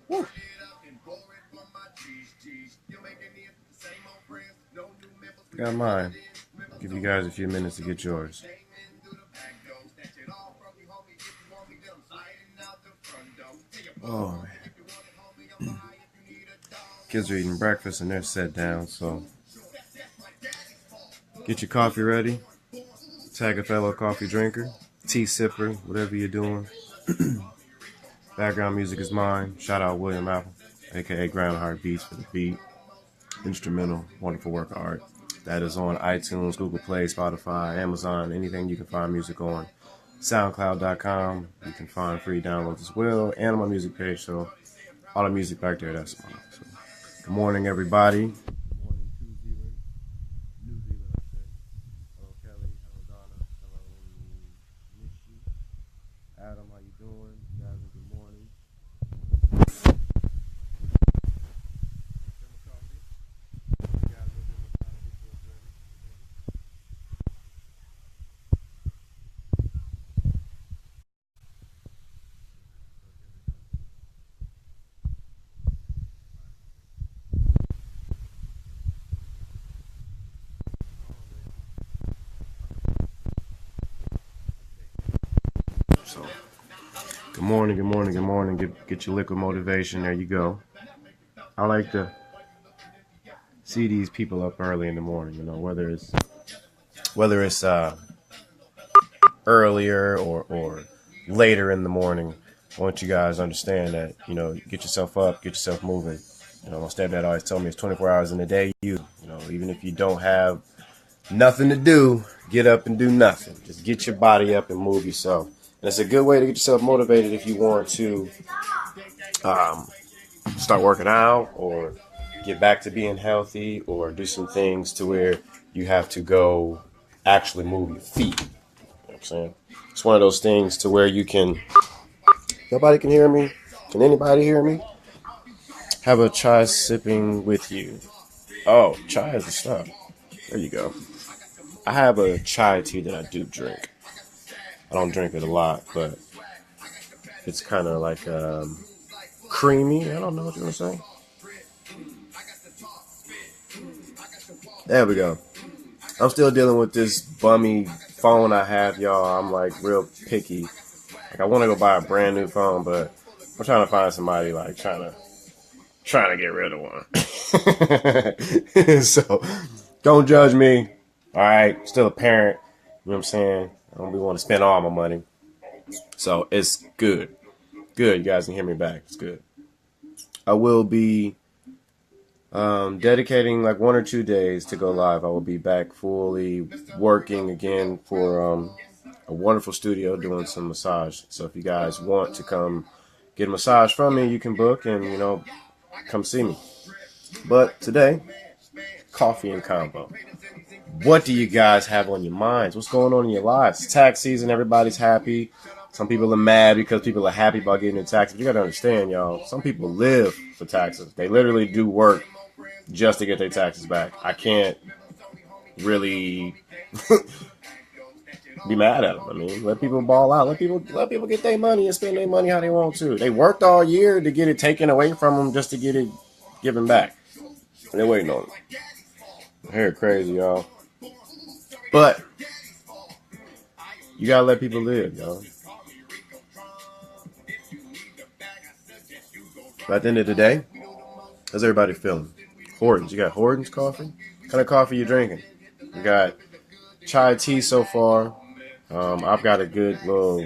Woo. Got mine. Give you guys a few minutes to get yours. Oh, man. Kids are eating breakfast and they're set down, so get your coffee ready. Tag a fellow coffee drinker, tea sipper, whatever you're doing. Background music is mine. Shout out William Apple, aka Groundheart Beats for the beat. Instrumental, wonderful work of art. That is on iTunes, Google Play, Spotify, Amazon, anything you can find music on. SoundCloud.com. You can find free downloads as well, and on my music page. So all the music back there, that's mine. So, good morning, everybody. Good morning, New Zealand, I say. Hello, Kelly. Hello, Donna. Hello, Nishi. Adam, how you doing? Jasmine, good morning. So, good morning, good morning, good morning. Get your liquid motivation. There you go. I like to see these people up early in the morning. You know, whether it's earlier or later in the morning. I want you guys to understand that, you know, get yourself up, get yourself moving. You know, my stepdad always told me it's 24 hours in a day. You know, even if you don't have nothing to do, get up and do nothing. Just get your body up and move yourself. And it's a good way to get yourself motivated if you want to start working out or get back to being healthy or do some things to where you have to go actually move your feet. You know what I'm saying? It's one of those things to where you can... Nobody can hear me? Can anybody hear me? Have a chai sipping with you. Oh, chai is the stuff. There you go. I have a chai tea that I do drink. I don't drink it a lot, but it's kind of like creamy. I don't know what you want to say. There we go. I'm still dealing with this bummy phone I have, y'all. I'm like real picky. Like I want to go buy a brand new phone, but I'm trying to find somebody like trying to get rid of one. So don't judge me. All right, still a parent. You know what I'm saying? I don't be want to spend all my money. So it's good. Good. You guys can hear me back. It's good. I will be dedicating like 1 or 2 days to go live. I will be back fully working again for a wonderful studio doing some massage. So if you guys want to come get a massage from me, you can book and, you know, come see me. But today, coffee and convo. What do you guys have on your minds? What's going on in your lives? It's tax season. Everybody's happy. Some people are mad because people are happy about getting their taxes. You got to understand, y'all. Some people live for taxes. They literally do work just to get their taxes back. I can't really be mad at them. I mean, let people ball out. Let people get their money and spend their money how they want to. They worked all year to get it taken away from them just to get it given back. And they're waiting on it. I hear it crazy, y'all. But you gotta let people live, y'all. But at the end of the day, how's everybody feeling? Hortons. You got Hortons coffee? What kind of coffee you drinking? You got chai tea so far. I've got a good little,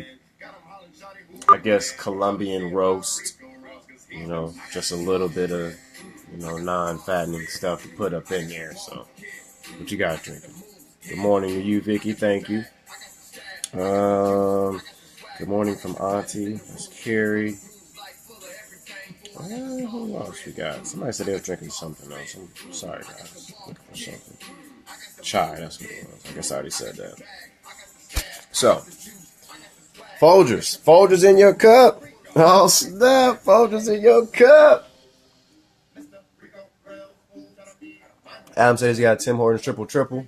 I guess, Colombian roast. You know, just a little bit of, you know, non-fattening stuff to put up in there. So, what you got drinking? Good morning to you, Vicky. Thank you. Good morning from Auntie. That's Carrie. Who else we got? Somebody said they was drinking something else. I'm sorry, guys. Looking for something. Chai, that's what it was. I guess I already said that. So, Folgers. Folgers in your cup. Oh, snap. Folgers in your cup. Adam says he got Tim Hortons triple.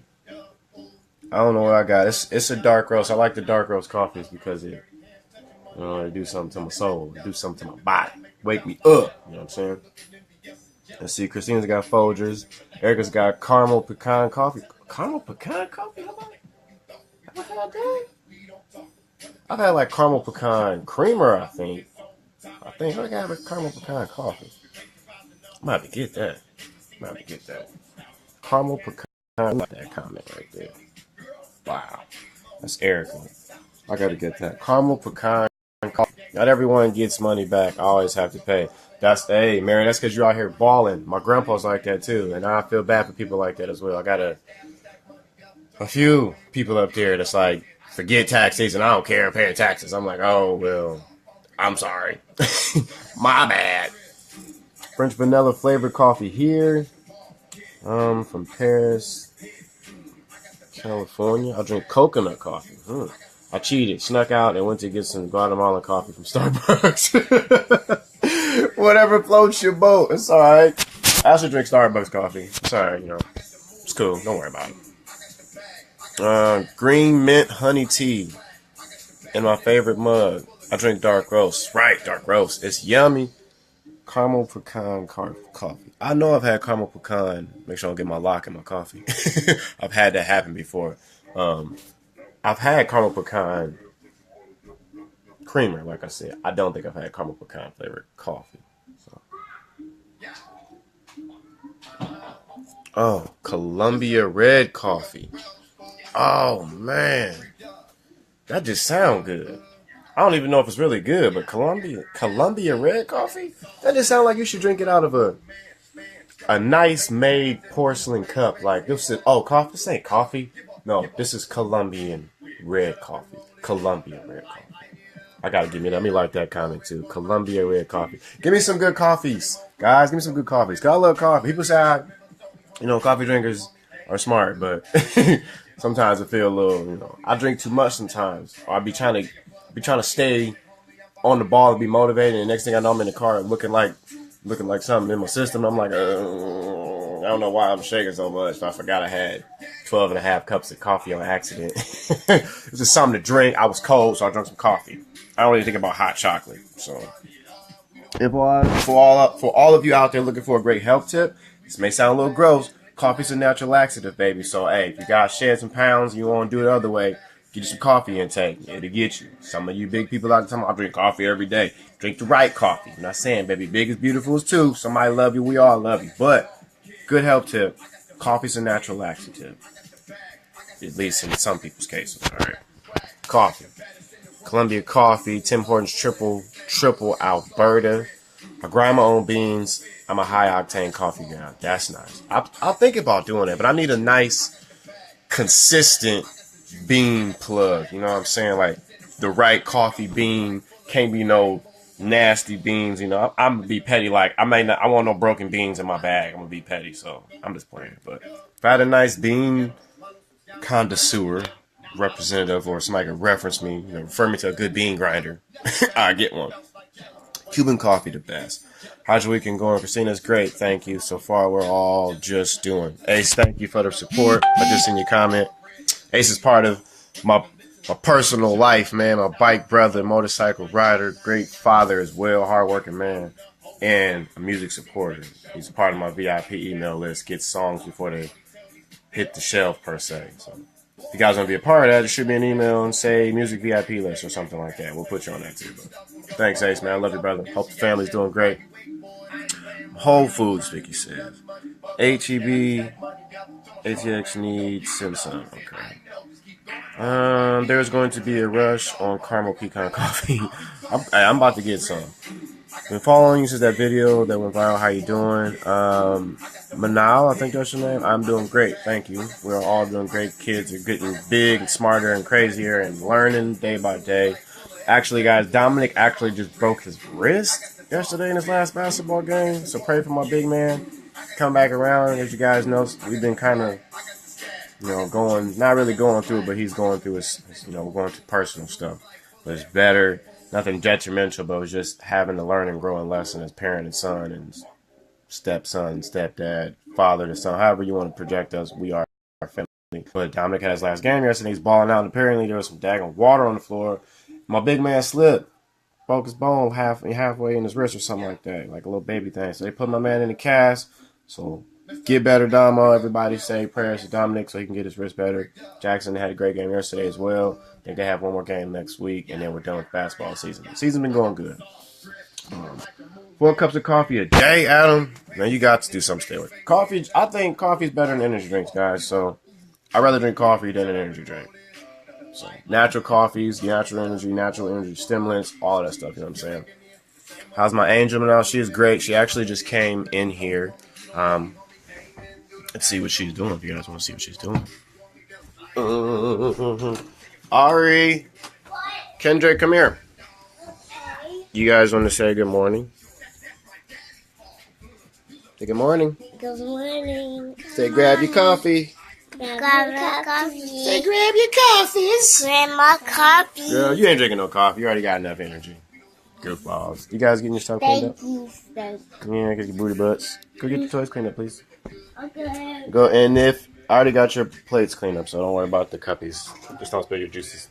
I don't know what I got. It's a dark roast. I like the dark roast coffees because it You know, they do something to my soul, they do something to my body, wake me up. You know what I'm saying? Let's see, Christina's got Folgers. Erica's got caramel pecan coffee. Caramel pecan coffee? Have I had that? I've had like caramel pecan creamer, I think. I gotta have a caramel pecan coffee. I'm about to get that. Caramel pecan. I like that comment right there. Wow. That's Erica. I gotta get that. Caramel pecan coffee. Not everyone gets money back. I always have to pay. Hey, Mary, that's because you're out here balling. My grandpa's like that too. And I feel bad for people like that as well. I got a few people up there that's like, forget tax season. I don't care. I'm paying taxes. I'm like, oh, well, I'm sorry. My bad. French vanilla flavored coffee here. From Paris, California. I'll drink coconut coffee. I cheated, snuck out, and went to get some Guatemalan coffee from Starbucks. Whatever floats your boat. It's all right. I also drink Starbucks coffee. It's all right, you know. It's cool. Don't worry about it. Green mint honey tea in my favorite mug. I drink dark roast. Right, dark roast. It's yummy. Caramel pecan coffee. I know I've had caramel pecan. Make sure I don't get my lock in my coffee. I've had that happen before. I've had caramel pecan creamer, like I said. I don't think I've had caramel pecan flavored coffee. So. Oh, Columbia red coffee. Oh, man. That just sounds good. I don't even know if it's really good, but Columbia red coffee? That just sounds like you should drink it out of a nice made porcelain cup. Like this is coffee. This ain't coffee. No, this is Colombian red coffee. Columbia red coffee. I gotta give me that. Let me like that comment too. Columbia red coffee. Give me some good coffees, guys. Give me some good coffees. Cause I love coffee. People say coffee drinkers are smart, but sometimes I feel a little, I drink too much sometimes. Or I be trying to stay on the ball and be motivated. And the next thing I know, I'm in the car looking like something in my system. I'm like, I don't know why I'm shaking so much. I forgot I had 12 and a half cups of coffee on accident. It was just something to drink. I was cold, so I drank some coffee. I don't really think about hot chocolate. So, for all of you out there looking for a great health tip, this may sound a little gross. Coffee's a natural laxative, baby. So, hey, if you got to shed some pounds and you want to do it the other way, get you some coffee intake. It'll get you. Some of you big people out there, I drink coffee every day. Drink the right coffee. I'm not saying, baby, big is beautiful as too. Somebody love you. We all love you. But, good health tip. Coffee's a natural laxative. At least in some people's cases. All right. Coffee. Columbia coffee. Tim Hortons triple Alberta. My grandma owned beans. I'm a high octane coffee guy. That's nice. I'll think about doing it, but I need a nice, consistent bean plug. You know what I'm saying? Like the right coffee bean. Can't be no nasty beans. I'm gonna be petty. Like I want no broken beans in my bag. I'm gonna be petty. So I'm just playing. But if I had a nice bean connoisseur, representative, or somebody could reference me, refer me to a good bean grinder, I get one. Cuban coffee, the best. How's your weekend going? Christina's great, thank you. So far, we're all just doing. Ace, thank you for the support. I just seen your comment. Ace is part of my personal life, man. My bike brother, motorcycle rider, great father as well, hardworking man, and a music supporter. He's part of my VIP email list. Gets songs before they hit the shelf, per se. So if you guys want to be a part of that, just shoot me an email and say music VIP list or something like that. We'll put you on that too. But thanks, Ace, man. I love you, brother. Hope the family's doing great. Whole Foods, Vicky says. HEB, ATX needs Simpson. Okay. There's going to be a rush on caramel pecan coffee. I'm about to get some. Been following you since that video that went viral. How you doing? Manal, I think that's your name. I'm doing great, thank you. We're all doing great. Kids are getting big and smarter and crazier and learning day by day. Actually, guys, Dominic actually just broke his wrist yesterday in his last basketball game. So pray for my big man. Come back around. As you guys know, we've been kind of, not really going through it, but he's going through his we're going through personal stuff. But it's better. Nothing detrimental, but it was just having to learn and grow a lesson as parent and son and stepson, stepdad, father to son, however you want to project us. We are our family. But Dominic had his last game yesterday. He's balling out, and apparently there was some daggone water on the floor. My big man slipped. broke his bone halfway in his wrist or something like that, like a little baby thing. So they put my man in the cast. So get better, Damo. Everybody say prayers to Dominic so he can get his wrist better. Jackson had a great game yesterday as well. I think they have one more game next week, and then we're done with basketball season. The season's been going good. 4 cups of coffee a day, Adam. Man, you got to do something still. Coffee, I think coffee is better than energy drinks, guys. So I'd rather drink coffee than an energy drink. So natural coffees, natural energy stimulants, all of that stuff. You know what I'm saying? How's my angel now? She is great. She actually just came in here. Let's see what she's doing. If you guys want to see what she's doing. Ari, Kendrick, come here. You guys want to say good morning? Say good morning. Good morning. Say grab your coffee. Grab your coffee. Say grab your coffees. Grab my coffee. Girl, you ain't drinking no coffee. You already got enough energy. Goofballs. You guys getting your stuff cleaned up? Thank you. Yeah, get your booty butts. Go get the toys cleaned up, please. Okay. Go, and if I already got your plates cleaned up, so don't worry about the cuppies. Just don't spill your juices.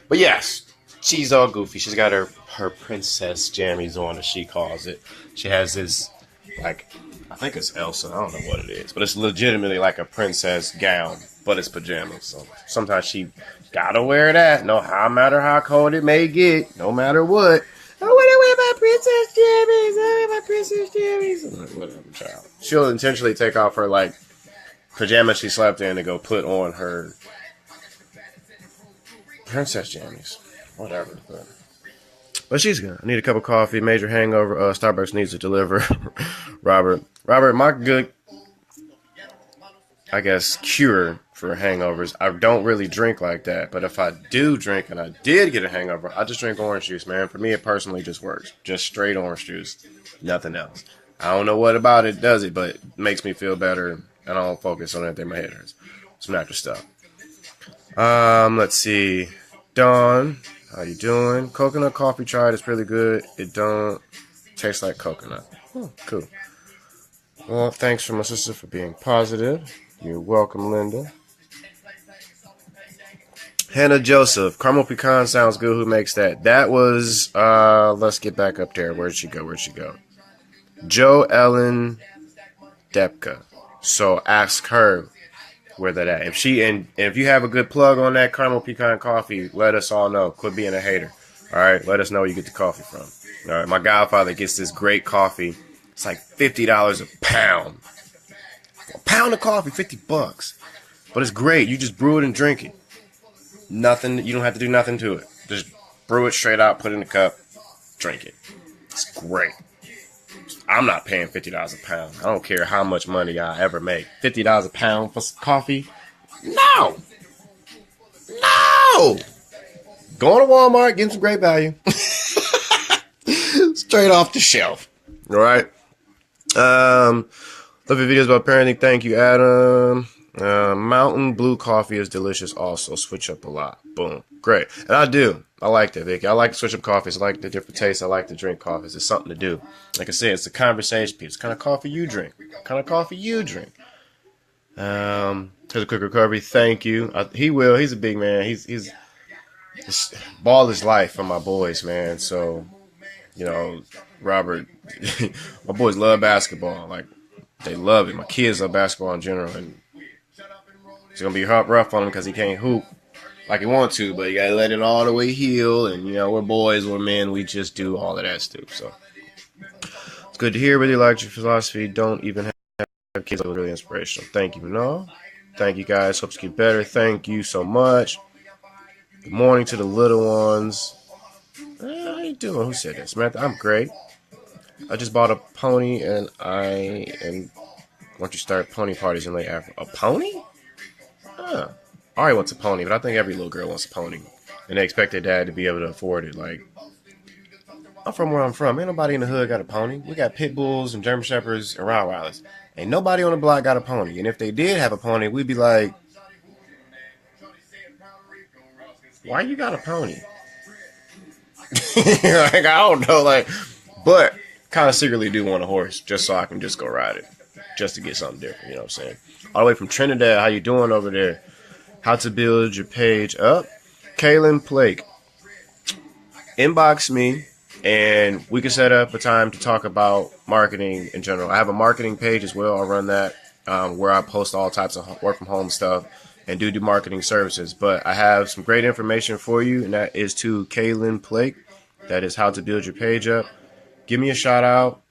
But yes, she's all goofy. She's got her princess jammies on, as she calls it. She has this, like, I think it's Elsa. I don't know what it is, but it's legitimately like a princess gown, but it's pajamas. So sometimes she gotta wear that. No matter how cold it may get, no matter what. I want to wear my princess jammies. I'm like, whatever, child. She'll intentionally take off her, like, pajamas she slept in to go put on her princess jammies. Whatever. But she's good. I need a cup of coffee. Major hangover. Starbucks needs to deliver. Robert, my good, I guess, cure for hangovers. I don't really drink like that. But if I do drink and I did get a hangover, I just drink orange juice, man. For me, it personally just works. Just straight orange juice. Nothing else. I don't know what about it does it, but it makes me feel better. And I don't focus on anything. My head hurts. Some natural stuff. Let's see. Dawn, how you doing? Coconut coffee tried. It's really good. It don't taste like coconut. Oh, cool. Well, thanks for my sister for being positive. You're welcome, Linda. Hannah Joseph. Caramel pecan sounds good. Who makes that? That was, let's get back up there. Where'd she go? Jo Ellen Depka. So ask her where that at. If you have a good plug on that caramel pecan coffee, let us all know. Quit being a hater. All right, let us know where you get the coffee from. All right, my godfather gets this great coffee. It's like $50 a pound. A pound of coffee, $50. But it's great. You just brew it and drink it. Nothing. You don't have to do nothing to it. Just brew it straight out, put it in a cup, drink it. It's great. I'm not paying $50 a pound. I don't care how much money I ever make. $50 a pound for coffee? No! Going to Walmart, getting some great value. Straight off the shelf. All right. Love your videos about parenting. Thank you, Adam. Mountain blue coffee is delicious also. Switch up a lot. Boom. Great. And I do. I like that, Vicky. I like to switch up coffees. I like the different tastes. I like to drink coffees. It's something to do. Like I said, it's a conversation piece. What kind of coffee you drink? What kind of coffee you drink? Has a quick recovery. Thank you. He will. He's a big man. He's ball is life for my boys, man. So, you know, Robert, my boys love basketball. Like, they love it. My kids love basketball in general. And it's going to be rough on him because he can't hoop like he wants to, but you got to let it all the way heal. And, you know, we're boys, we're men. We just do all of that stuff. So it's good to hear. Really liked your philosophy. Don't even have kids. That was really inspirational. Thank you, Manal. Thank you, guys. Hope to get better. Thank you so much. Good morning to the little ones. How you doing? Who said that? Samantha, I'm great. I just bought a pony, and I want you to start pony parties in late Africa. A pony? Huh. Ari wants a pony, but I think every little girl wants a pony. And they expect their dad to be able to afford it. Like, I'm from where I'm from. Ain't nobody in the hood got a pony. We got pit bulls and German shepherds and Rottweilers. Ain't nobody on the block got a pony. And if they did have a pony, we'd be like, why you got a pony? Like, I don't know. Like, but kind of secretly do want a horse just so I can just go ride it. Just to get something different, you know what I'm saying? All the way from Trinidad, how you doing over there? How to build your page up. Kaylin Blake. Inbox me and we can set up a time to talk about marketing in general. I have a marketing page as well. I'll run that where I post all types of work from home stuff and do marketing services. But I have some great information for you, and that is to Kaylin Plake. That is how to build your page up. Give me a shout out.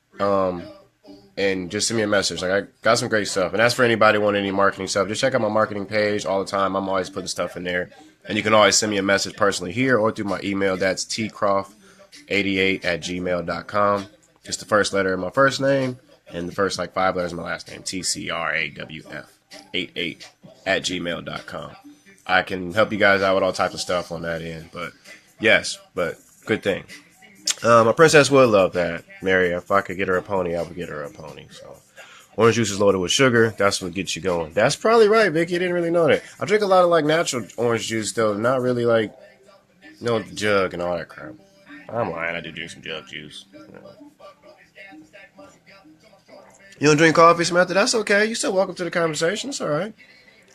And just send me a message. Like, I got some great stuff. And that's for anybody wanting any marketing stuff. Just check out my marketing page all the time. I'm always putting stuff in there. And you can always send me a message personally here or through my email. That's tcroft88@gmail.com. Just the first letter of my first name and the first 5 letters of my last name. tcrawf88@gmail.com. I can help you guys out with all types of stuff on that end. But yes, but good thing. My princess would love that. Mary, if I could get her a pony, I would get her a pony. So, orange juice is loaded with sugar. That's what gets you going. That's probably right, Vicky. You didn't really know that. I drink a lot of natural orange juice, though. Not really jug and all that crap. I'm lying. I do drink some jug juice. You don't drink coffee, Samantha? That's okay. You're still welcome to the conversation. It's all right.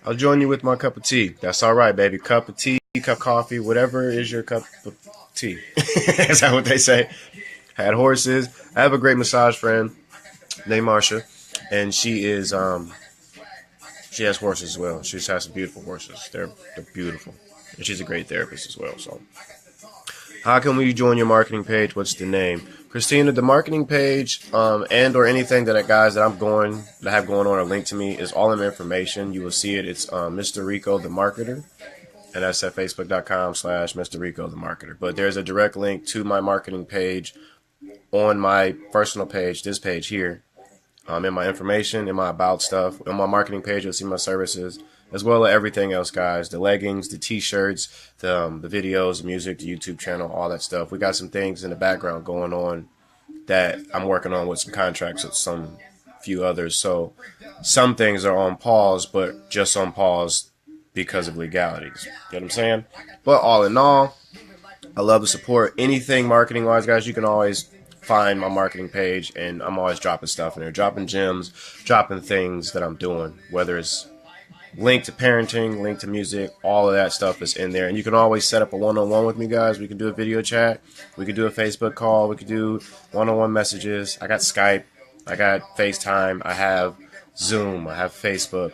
I'll join you with my cup of tea. That's all right, baby. Cup of tea, cup of coffee, whatever is your cup of tea. Is that what they say? Had horses. I have a great massage friend named Marsha, and she has horses as well. She has some beautiful horses. They're beautiful, and she's a great therapist as well. So, how can we join your marketing page? What's the name, Christina? The marketing page, and or anything that I have going on or linked to me is all in the information. You will see it. It's Mr. Rico the Marketer. And that's at facebook.com/Mr. Rico the Marketer. But there's a direct link to my marketing page on my personal page, this page here, in my information, in my about stuff. On my marketing page, you'll see my services, as well as everything else, guys. The leggings, the t-shirts, the videos, the music, the YouTube channel, all that stuff. We got some things in the background going on that I'm working on with some contracts with some few others. So some things are on pause, but just on pause because of legalities. You know what I'm saying? But all in all, I love the support. Anything marketing wise, guys, you can always find my marketing page, and I'm always dropping stuff in there, dropping gems, dropping things that I'm doing, whether it's linked to parenting, linked to music, all of that stuff is in there. And you can always set up a one-on-one with me, guys. We can do a video chat. We can do a Facebook call. We can do one-on-one messages. I got Skype. I got FaceTime. I have Zoom. I have Facebook.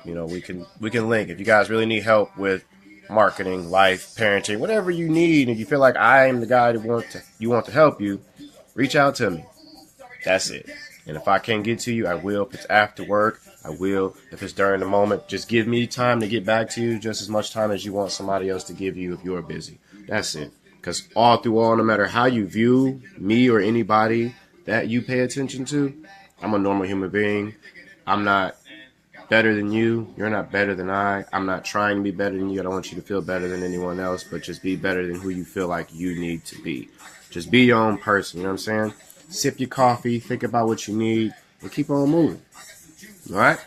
We can link. If you guys really need help with marketing, life, parenting, whatever you need, and you feel like I am the guy that you want to help you, reach out to me. That's it. And if I can't get to you, I will. If it's after work, I will. If it's during the moment, just give me time to get back to you, just as much time as you want somebody else to give you if you're busy. That's it. Because all through all, no matter how you view me or anybody that you pay attention to, I'm a normal human being. I'm not better than you. You're not better than I. I'm not trying to be better than you. I don't want you to feel better than anyone else, but just be better than who you feel like you need to be. Just be your own person. You know what I'm saying? Sip your coffee, think about what you need, and keep on moving. All right?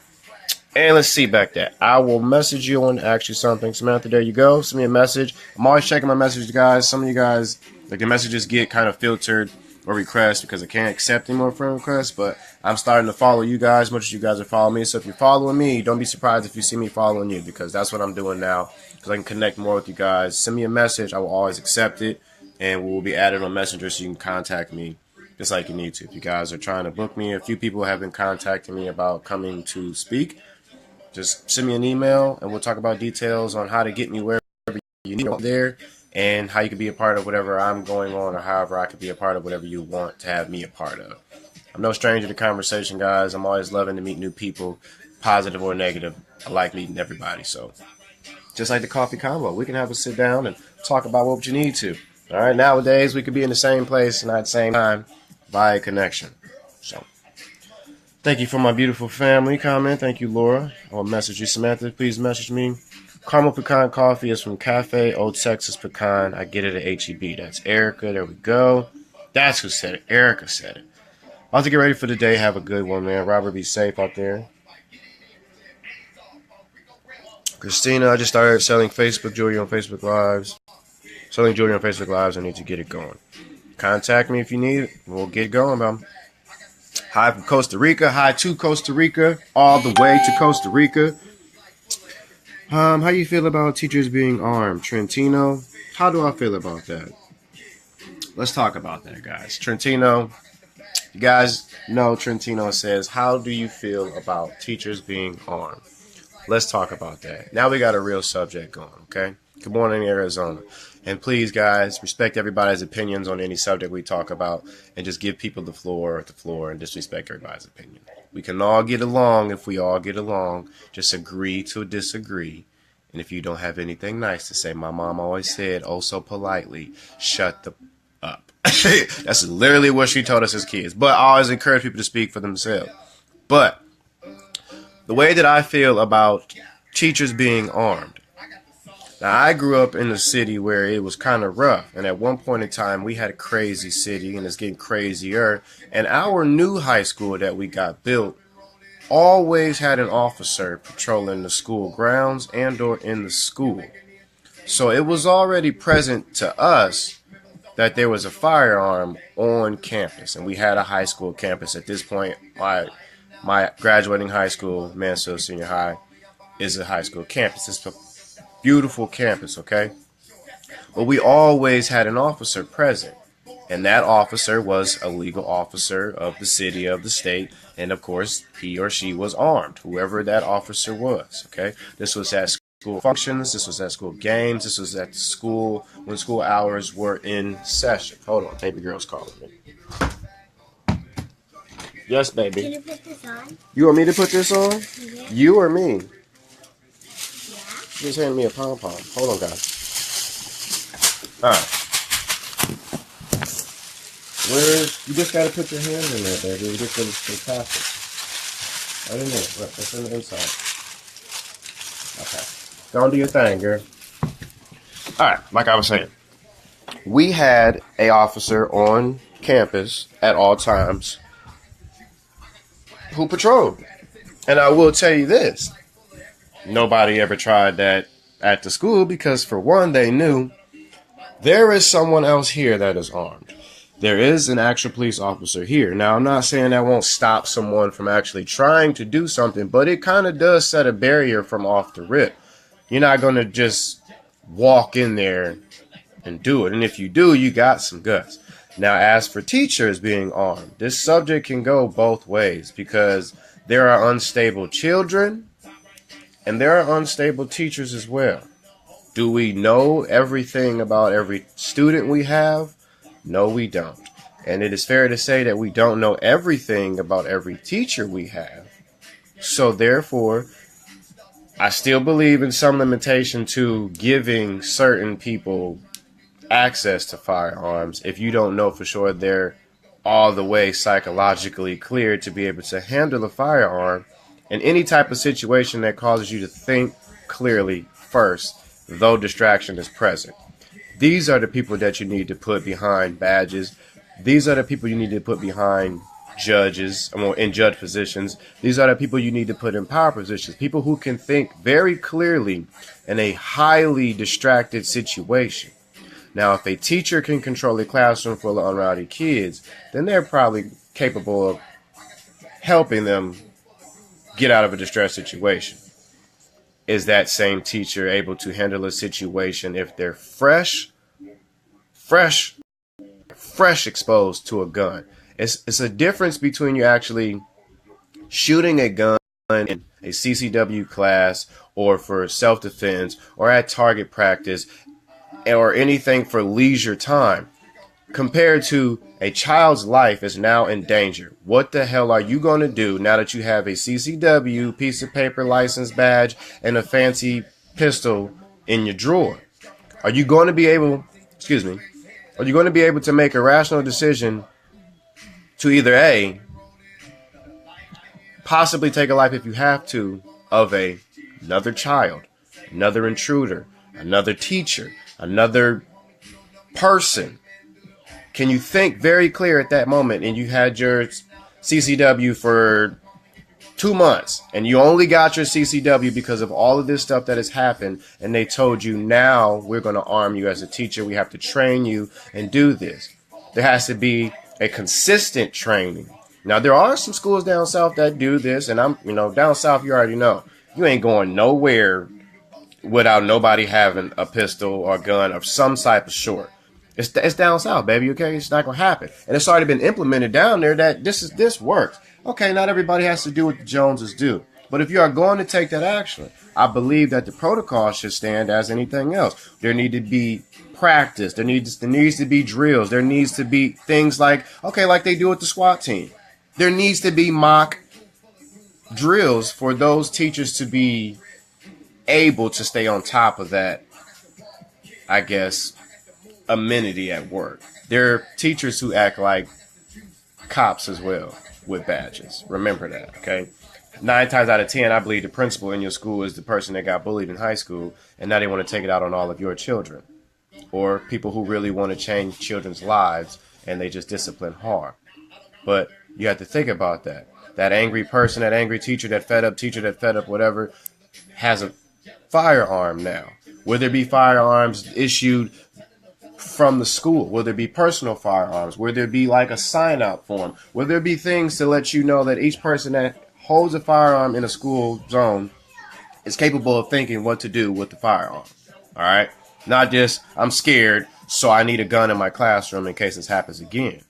And let's see back that. I will message you and ask you something. Samantha, there you go. Send me a message. I'm always checking my messages, guys. Some of you guys, the messages get kind of filtered or requests because I can't accept any more friend requests, but I'm starting to follow you guys as much as you guys are following me. So if you're following me, don't be surprised if you see me following you, because that's what I'm doing now, because I can connect more with you guys. Send me a message. I will always accept it, and we will be added on Messenger so you can contact me just like you need to. If you guys are trying to book me, a few people have been contacting me about coming to speak. Just send me an email, and we'll talk about details on how to get me wherever you need there, and how you can be a part of whatever I'm going on, or however I could be a part of whatever you want to have me a part of. I'm no stranger to conversation, guys. I'm always loving to meet new people, positive or negative. I like meeting everybody. So just like the coffee convo, we can have a sit down and talk about what you need to. All right. Nowadays, we could be in the same place and at the same time via connection. So thank you for my beautiful family comment. Thank you, Laura. I'll message you, Samantha. Please message me. Caramel pecan coffee is from Cafe Old Texas Pecan. I get it at HEB. That's Erica. There we go. That's who said it. Erica said it. About to get ready for the day. Have a good one, man. Robert, be safe out there. Christina, I just started selling Facebook jewelry on Facebook Lives. Selling jewelry on Facebook Lives. I need to get it going. Contact me if you need it. We'll get it going, man. Hi from Costa Rica. Hi to Costa Rica. All the way to Costa Rica. How you feel about teachers being armed? Trentino, how do I feel about that? let's talk about that, guys. Trentino, you guys know Trentino says, how do you feel about teachers being armed? Let's talk about that. Now we got a real subject going, okay? Good morning, Arizona. And please, guys, respect everybody's opinions on any subject we talk about and just give people the floor and disrespect everybody's opinion. We can all get along if we all get along. Just agree to disagree. And if you don't have anything nice to say, my mom always said, oh so politely, shut the up. That's literally what she told us as kids. But I always encourage people to speak for themselves. But the way that I feel about teachers being armed. Now, I grew up in a city where it was kind of rough. And at one point in time, we had a crazy city, and it's getting crazier. And our new high school that we got built always had an officer patrolling the school grounds and or in the school. So it was already present to us that there was a firearm on campus. And we had a high school campus at this point. My graduating high school, Mansfield Senior High, is a high school campus. It's a beautiful campus, okay? But we always had an officer present. And that officer was a legal officer of the city, of the state. And, of course, he or she was armed, whoever that officer was, okay? This was at school functions. This was at school games. This was at school when school hours were in session. Hold on. Baby girl's calling me. Yes, baby. Can you put this on? You want me to put this on? Yeah. You or me? Yeah. Just hand me a pom-pom. Hold on, guys. All right. You just got to put your hand in there, baby. You just got to tap it. Right in there. Right, that's on the inside. Okay. Go and do your thing, girl. All right. Like I was saying, we had a officer on campus at all times who patrolled. And I will tell you this. Nobody ever tried that at the school because, for one, they knew there is someone else here that is armed. There is an actual police officer here. Now, I'm not saying that won't stop someone from actually trying to do something, but it kind of does set a barrier from off the rip. You're not going to just walk in there and do it. And if you do, you got some guts. Now, as for teachers being armed, this subject can go both ways because there are unstable children and there are unstable teachers as well. Do we know everything about every student we have? No, we don't. And it is fair to say that we don't know everything about every teacher we have. So therefore, I still believe in some limitation to giving certain people access to firearms if you don't know for sure they're all the way psychologically clear to be able to handle a firearm in any type of situation that causes you to think clearly first, though distraction is present. These are the people that you need to put behind badges. These are the people you need to put behind judges, in judge positions. These are the people you need to put in power positions. People who can think very clearly in a highly distracted situation. Now, if a teacher can control a classroom full of unrowdy kids, then they're probably capable of helping them get out of a distressed situation. Is that same teacher able to handle a situation if they're fresh exposed to a gun? It's a difference between you actually shooting a gun in a CCW class or for self-defense or at target practice or anything for leisure time compared to a child's life is now in danger. What the hell are you going to do now that you have a CCW piece of paper, license badge, and a fancy pistol in your drawer? Are you going to be able to make a rational decision to either A, possibly take a life if you have to, of another child, another intruder, another teacher, another person? Can you think very clear at that moment and you had your CCW for 2 months and you only got your CCW because of all of this stuff that has happened and they told you now we're going to arm you as a teacher, we have to train you and do this? There has to be a consistent training. Now, there are some schools down south that do this, and down south, you already know. You ain't going nowhere without nobody having a pistol or gun of some type of sort. It's down south, baby. Okay, it's not gonna happen, and it's already been implemented down there that this works. Okay, not everybody has to do what the Joneses do, but if you are going to take that action, I believe that the protocol should stand as anything else. There need to be practice. There needs to be drills. There needs to be things like like they do with the SWAT team. There needs to be mock drills for those teachers to be able to stay on top of that, I guess, amenity at work. There are teachers who act like cops as well with badges. Remember that, okay? 9 times out of 10, I believe the principal in your school is the person that got bullied in high school, and now they want to take it out on all of your children. Or people who really want to change children's lives, and they just discipline hard. But you have to think about that. That angry person, that angry teacher, that fed up teacher, that fed up whatever, has a firearm now. Will there be firearms issued from the school? Will there be personal firearms? Will there be like a sign out form? Will there be things to let you know that each person that holds a firearm in a school zone is capable of thinking what to do with the firearm? All right? Not just, I'm scared, so I need a gun in my classroom in case this happens again.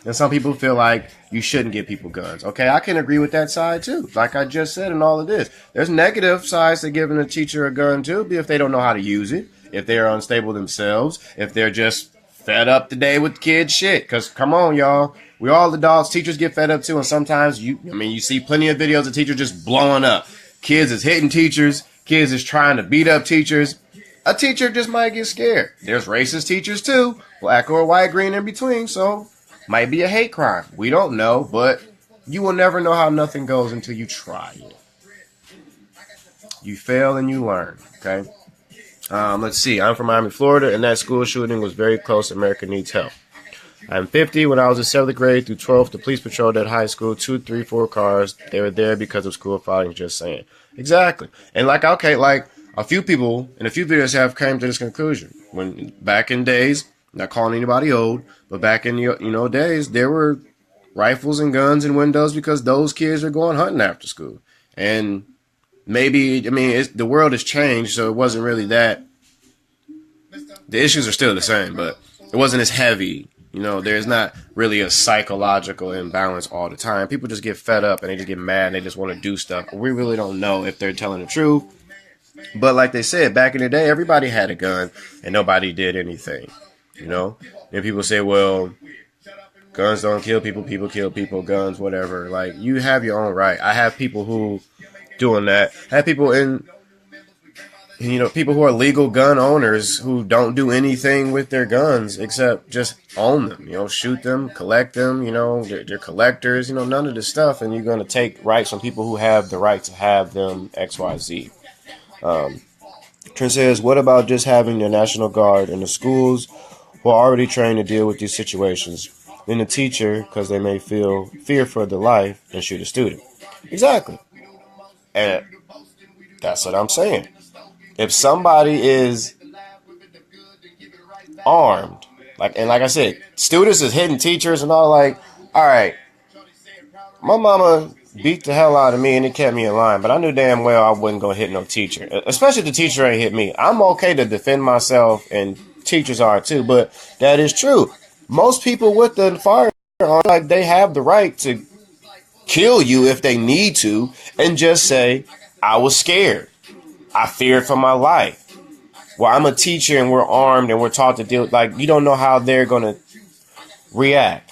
And some people feel like you shouldn't give people guns. Okay, I can agree with that side too. Like I just said in all of this. There's negative sides to giving a teacher a gun too, if they don't know how to use it, if they're unstable themselves, if they're just fed up today with kids shit. Because come on, y'all. We all adults. Teachers get fed up too. And sometimes you see plenty of videos of teachers just blowing up. Kids is hitting teachers. Kids is trying to beat up teachers. A teacher just might get scared. There's racist teachers too. Black or white, green in between. So might be a hate crime. We don't know, but you will never know how nothing goes until you try it. You fail and you learn, okay? Let's see. I'm from Miami, Florida, and that school shooting was very close. America needs help. I'm 50. When I was in 7th grade through 12th, the police patrolled at high school, 2, 3, 4 cars. They were there because of school fighting, just saying. Exactly. And like a few people in a few videos have came to this conclusion. When back in days, not calling anybody old, but back in the days, there were rifles and guns and windows because those kids were going hunting after school. And maybe, the world has changed, so it wasn't really that. The issues are still the same, but it wasn't as heavy. There's not really a psychological imbalance all the time. People just get fed up and they just get mad and they just want to do stuff. We really don't know if they're telling the truth. But like they said, back in the day, everybody had a gun and nobody did anything. And people say, well, guns don't kill people, people kill people, guns, whatever. Like, you have your own right. I have people who doing that. I have people people who are legal gun owners who don't do anything with their guns except just own them, shoot them, collect them, they're collectors, none of this stuff. And you're going to take rights from people who have the right to have them, XYZ. Trent says, what about just having the National Guard in the schools who are already trained to deal with these situations? Then the teacher, because they may feel fear for their life, and shoot a student. Exactly. And that's what I'm saying. If somebody is armed, like I said, students is hitting teachers and all, all right, my mama beat the hell out of me and it kept me in line, but I knew damn well I wasn't going to hit no teacher, especially if the teacher ain't hit me. I'm okay to defend myself, and teachers are too, but that is true. Most people with the firearm, they have the right to kill you if they need to and just say, I was scared. I feared for my life. Well, I'm a teacher and we're armed and we're taught to deal, you don't know how they're going to react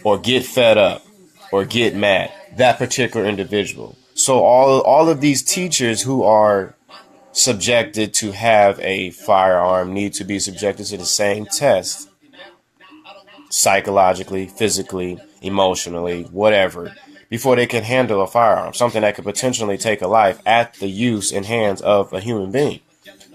or get fed up or get mad, that particular individual. So all of these teachers who are subjected to have a firearm need to be subjected to the same test, psychologically, physically, emotionally, whatever, before they can handle a firearm, something that could potentially take a life at the use and hands of a human being.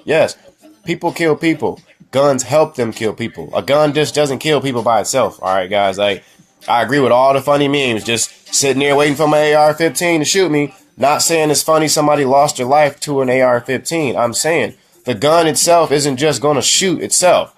Yes, people kill people. Guns help them kill people. A gun just doesn't kill people by itself. All right, guys, I agree with all the funny memes, just sitting there waiting for my AR-15 to shoot me. Not saying it's funny somebody lost their life to an AR-15. I'm saying the gun itself isn't just going to shoot itself.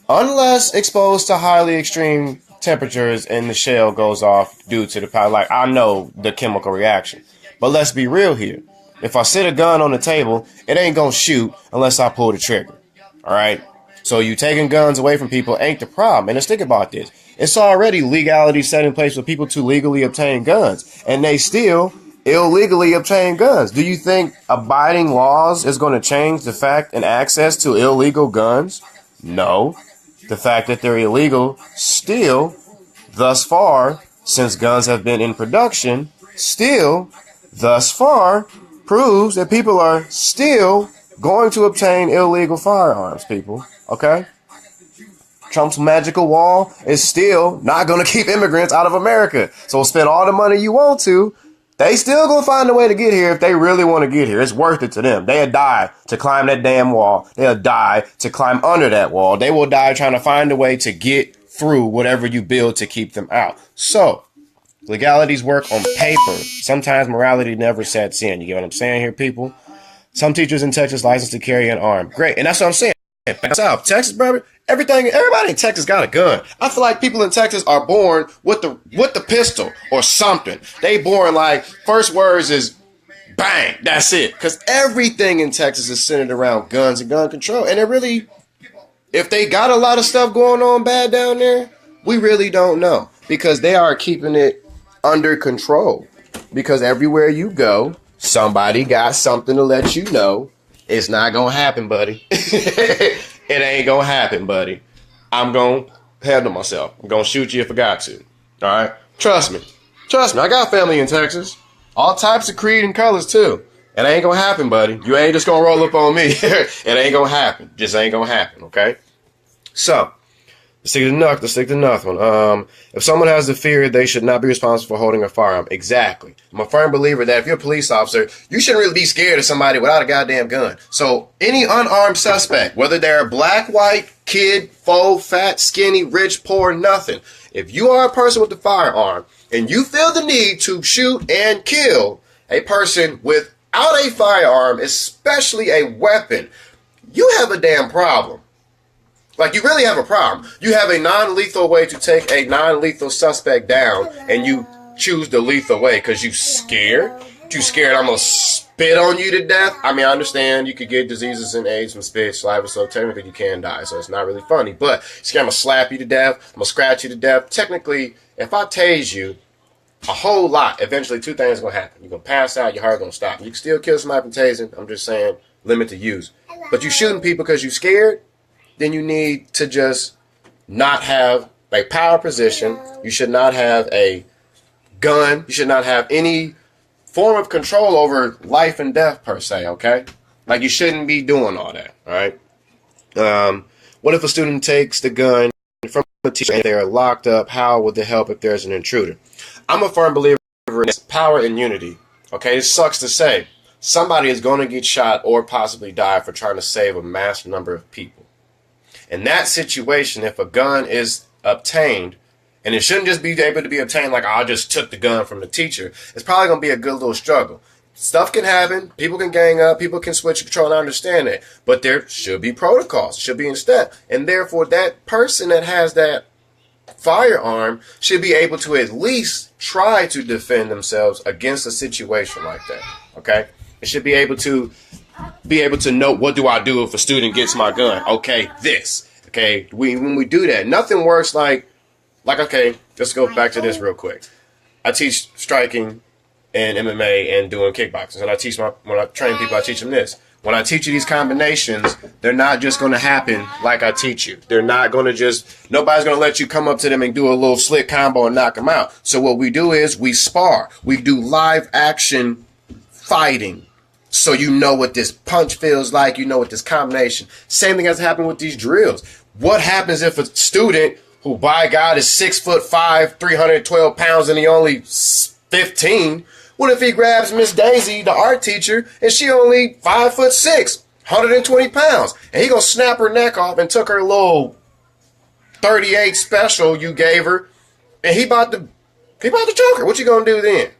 Unless exposed to highly extreme temperatures and the shell goes off due to the power. I know the chemical reaction. But let's be real here. If I sit a gun on the table, it ain't going to shoot unless I pull the trigger. All right? So you taking guns away from people ain't the problem. And let's think about this. It's already legality set in place for people to legally obtain guns, and they still illegally obtain guns. Do you think abiding laws is going to change the fact and access to illegal guns? No. The fact that they're illegal still, thus far, since guns have been in production, still, thus far, proves that people are still going to obtain illegal firearms, people. Okay? Trump's magical wall is still not going to keep immigrants out of America. So spend all the money you want to. They still going to find a way to get here if they really want to get here. It's worth it to them. They'll die to climb that damn wall. They'll die to climb under that wall. They will die trying to find a way to get through whatever you build to keep them out. So, legalities work on paper. Sometimes morality never sets in. You get what I'm saying here, people? Some teachers in Texas licensed to carry an arm. Great. And that's what I'm saying. South Texas, brother. Everybody in Texas got a gun. I feel like people in Texas are born with the pistol or something. They born like first words is bang. That's it. Because everything in Texas is centered around guns and gun control. And it really, if they got a lot of stuff going on bad down there, we really don't know, because they are keeping it under control. Because everywhere you go, somebody got something to let you know it's not gonna happen, buddy. It ain't gonna happen, buddy. I'm gonna handle myself. I'm gonna shoot you if I got to. All right? Trust me. I got family in Texas. All types of creed and colors, too. It ain't gonna happen, buddy. You ain't just gonna roll up on me. It ain't gonna happen. Just ain't gonna happen, okay? So, let's stick to another one. If someone has the fear, they should not be responsible for holding a firearm. Exactly. I'm a firm believer that if you're a police officer, you shouldn't really be scared of somebody without a goddamn gun. So any unarmed suspect, whether they're black, white, kid, faux, fat, skinny, rich, poor, nothing. If you are a person with a firearm and you feel the need to shoot and kill a person without a firearm, especially a weapon, you have a damn problem. Like, you really have a problem. You have a non-lethal way to take a non-lethal suspect down, and you choose the lethal way because you scared. You scared I'm going to spit on you to death? I mean, I understand you could get diseases and AIDS from spit, saliva, so technically you can die, so it's not really funny. But you're scared I'm going to slap you to death, I'm going to scratch you to death. Technically, if I tase you a whole lot, eventually two things are going to happen. You're going to pass out, your heart's going to stop. You can still kill somebody from tasing. I'm just saying, limit to use. But you shooting people because you scared, then you need to just not have a power position. You should not have a gun. You should not have any form of control over life and death, per se, okay? Like, you shouldn't be doing all that, all right? What if a student takes the gun from a teacher and they're locked up? How would they help if there's an intruder? I'm a firm believer in power and unity, okay? It sucks to say. Somebody is going to get shot or possibly die for trying to save a mass number of people. In that situation, if a gun is obtained, and it shouldn't just be able to be obtained like, oh, I just took the gun from the teacher, it's probably going to be a good little struggle. Stuff can happen. People can gang up. People can switch control, and I understand that. But there should be protocols. It should be in step. And therefore, that person that has that firearm should be able to at least try to defend themselves against a situation like that. Okay? It should be able to know, what do I do if a student gets my gun? Okay, this. Okay, when we do that, nothing works like okay, let's go back to this real quick. I teach striking and MMA and doing kickboxing. And when I train people, I teach them this. When I teach you these combinations, they're not just going to happen like I teach you. They're not going to nobody's going to let you come up to them and do a little slick combo and knock them out. So what we do is we spar. We do live action fighting. So you know what this punch feels like. You know what this combination. Same thing has happened with these drills. What happens if a student who, by God, is 6'5", 312 pounds, and he only 15? What if he grabs Miss Daisy, the art teacher, and she only 5'6", 120 pounds, and he gonna snap her neck off and took her little 38 special you gave her, and he about to choke her? What you gonna do then?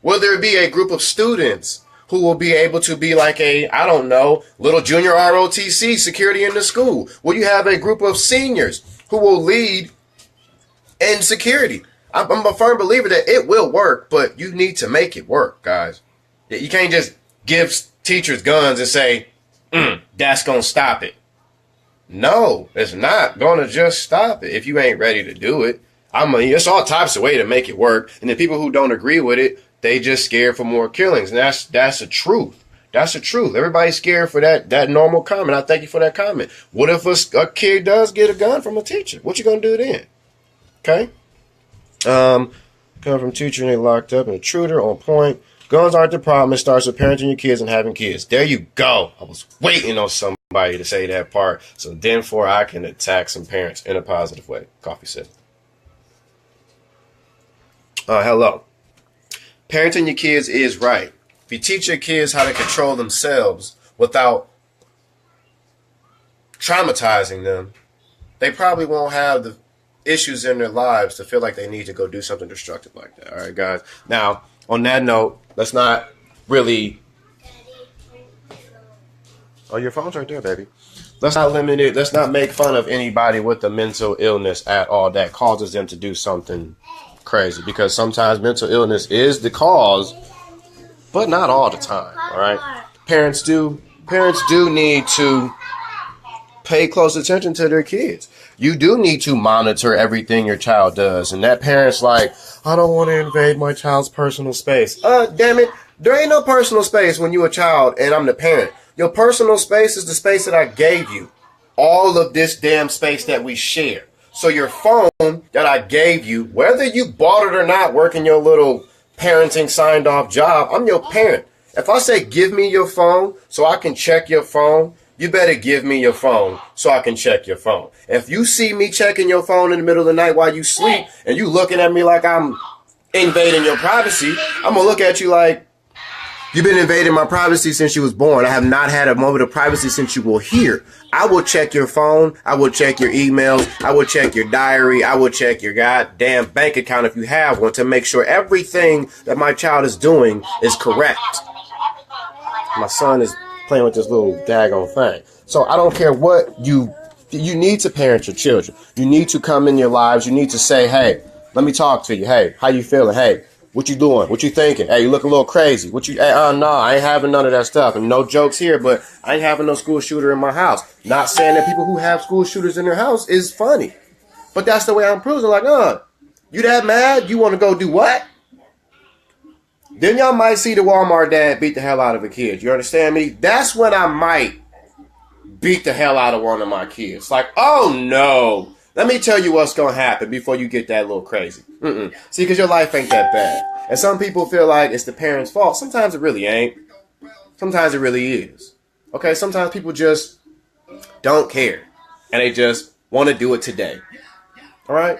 Will there be a group of students who will be able to be like I don't know, little junior ROTC security in the school? Will you have a group of seniors who will lead in security? I'm a firm believer that it will work, but you need to make it work, guys. You can't just give teachers guns and say, that's going to stop it. No, it's not gonna just stop it if you ain't ready to do it. I mean, it's all types of way to make it work, and the people who don't agree with it, they just scared for more killings, and that's the truth. That's the truth. Everybody's scared for that normal comment. I thank you for that comment. What if a kid does get a gun from a teacher? What you gonna do then? Okay. Coming from teacher and they locked up, an intruder on point. Guns aren't the problem. It starts with parenting your kids and having kids. There you go. I was waiting on somebody to say that part, so therefore I can attack some parents in a positive way. Coffee sip. Hello. Parenting your kids is right. If you teach your kids how to control themselves without traumatizing them, they probably won't have the issues in their lives to feel like they need to go do something destructive like that. All right, guys. Now, on that note, let's not really... Oh, your phone's right there, baby. Let's not limit it. Let's not make fun of anybody with a mental illness at all that causes them to do something crazy, because sometimes mental illness is the cause, but not all the time. All right, parents do need to pay close attention to their kids. You do need to monitor everything your child does, and that parent's like, I don't want to invade my child's personal space. Damn it, there ain't no personal space when you're a child and I'm the parent. Your personal space is the space that I gave you. All of this damn space that we share. So your phone that I gave you, whether you bought it or not, working your little parenting signed off job, I'm your parent. If I say give me your phone so I can check your phone, you better give me your phone so I can check your phone. If you see me checking your phone in the middle of the night while you sleep and you looking at me like I'm invading your privacy, I'm going to look at you like, you've been invading my privacy since you was born. I have not had a moment of privacy since you were here. I will check your phone. I will check your emails. I will check your diary. I will check your goddamn bank account if you have one to make sure everything that my child is doing is correct. My son is playing with this little daggone thing. So I don't care what you need to parent your children. You need to come in your lives. You need to say, hey, let me talk to you. Hey, how you feeling? Hey, what you doing? What you thinking? Hey, you look a little crazy. What you? No, I ain't having none of that stuff. And no jokes here, but I ain't having no school shooter in my house. Not saying that people who have school shooters in their house is funny, but that's the way I'm proving. Like, you that mad? You want to go do what? Then y'all might see the Walmart dad beat the hell out of a kid. You understand me? That's when I might beat the hell out of one of my kids. Like, oh no. Let me tell you what's going to happen before you get that little crazy. See, because your life ain't that bad. And some people feel like it's the parents' fault. Sometimes it really ain't. Sometimes it really is. Okay, sometimes people just don't care. And they just want to do it today. All right?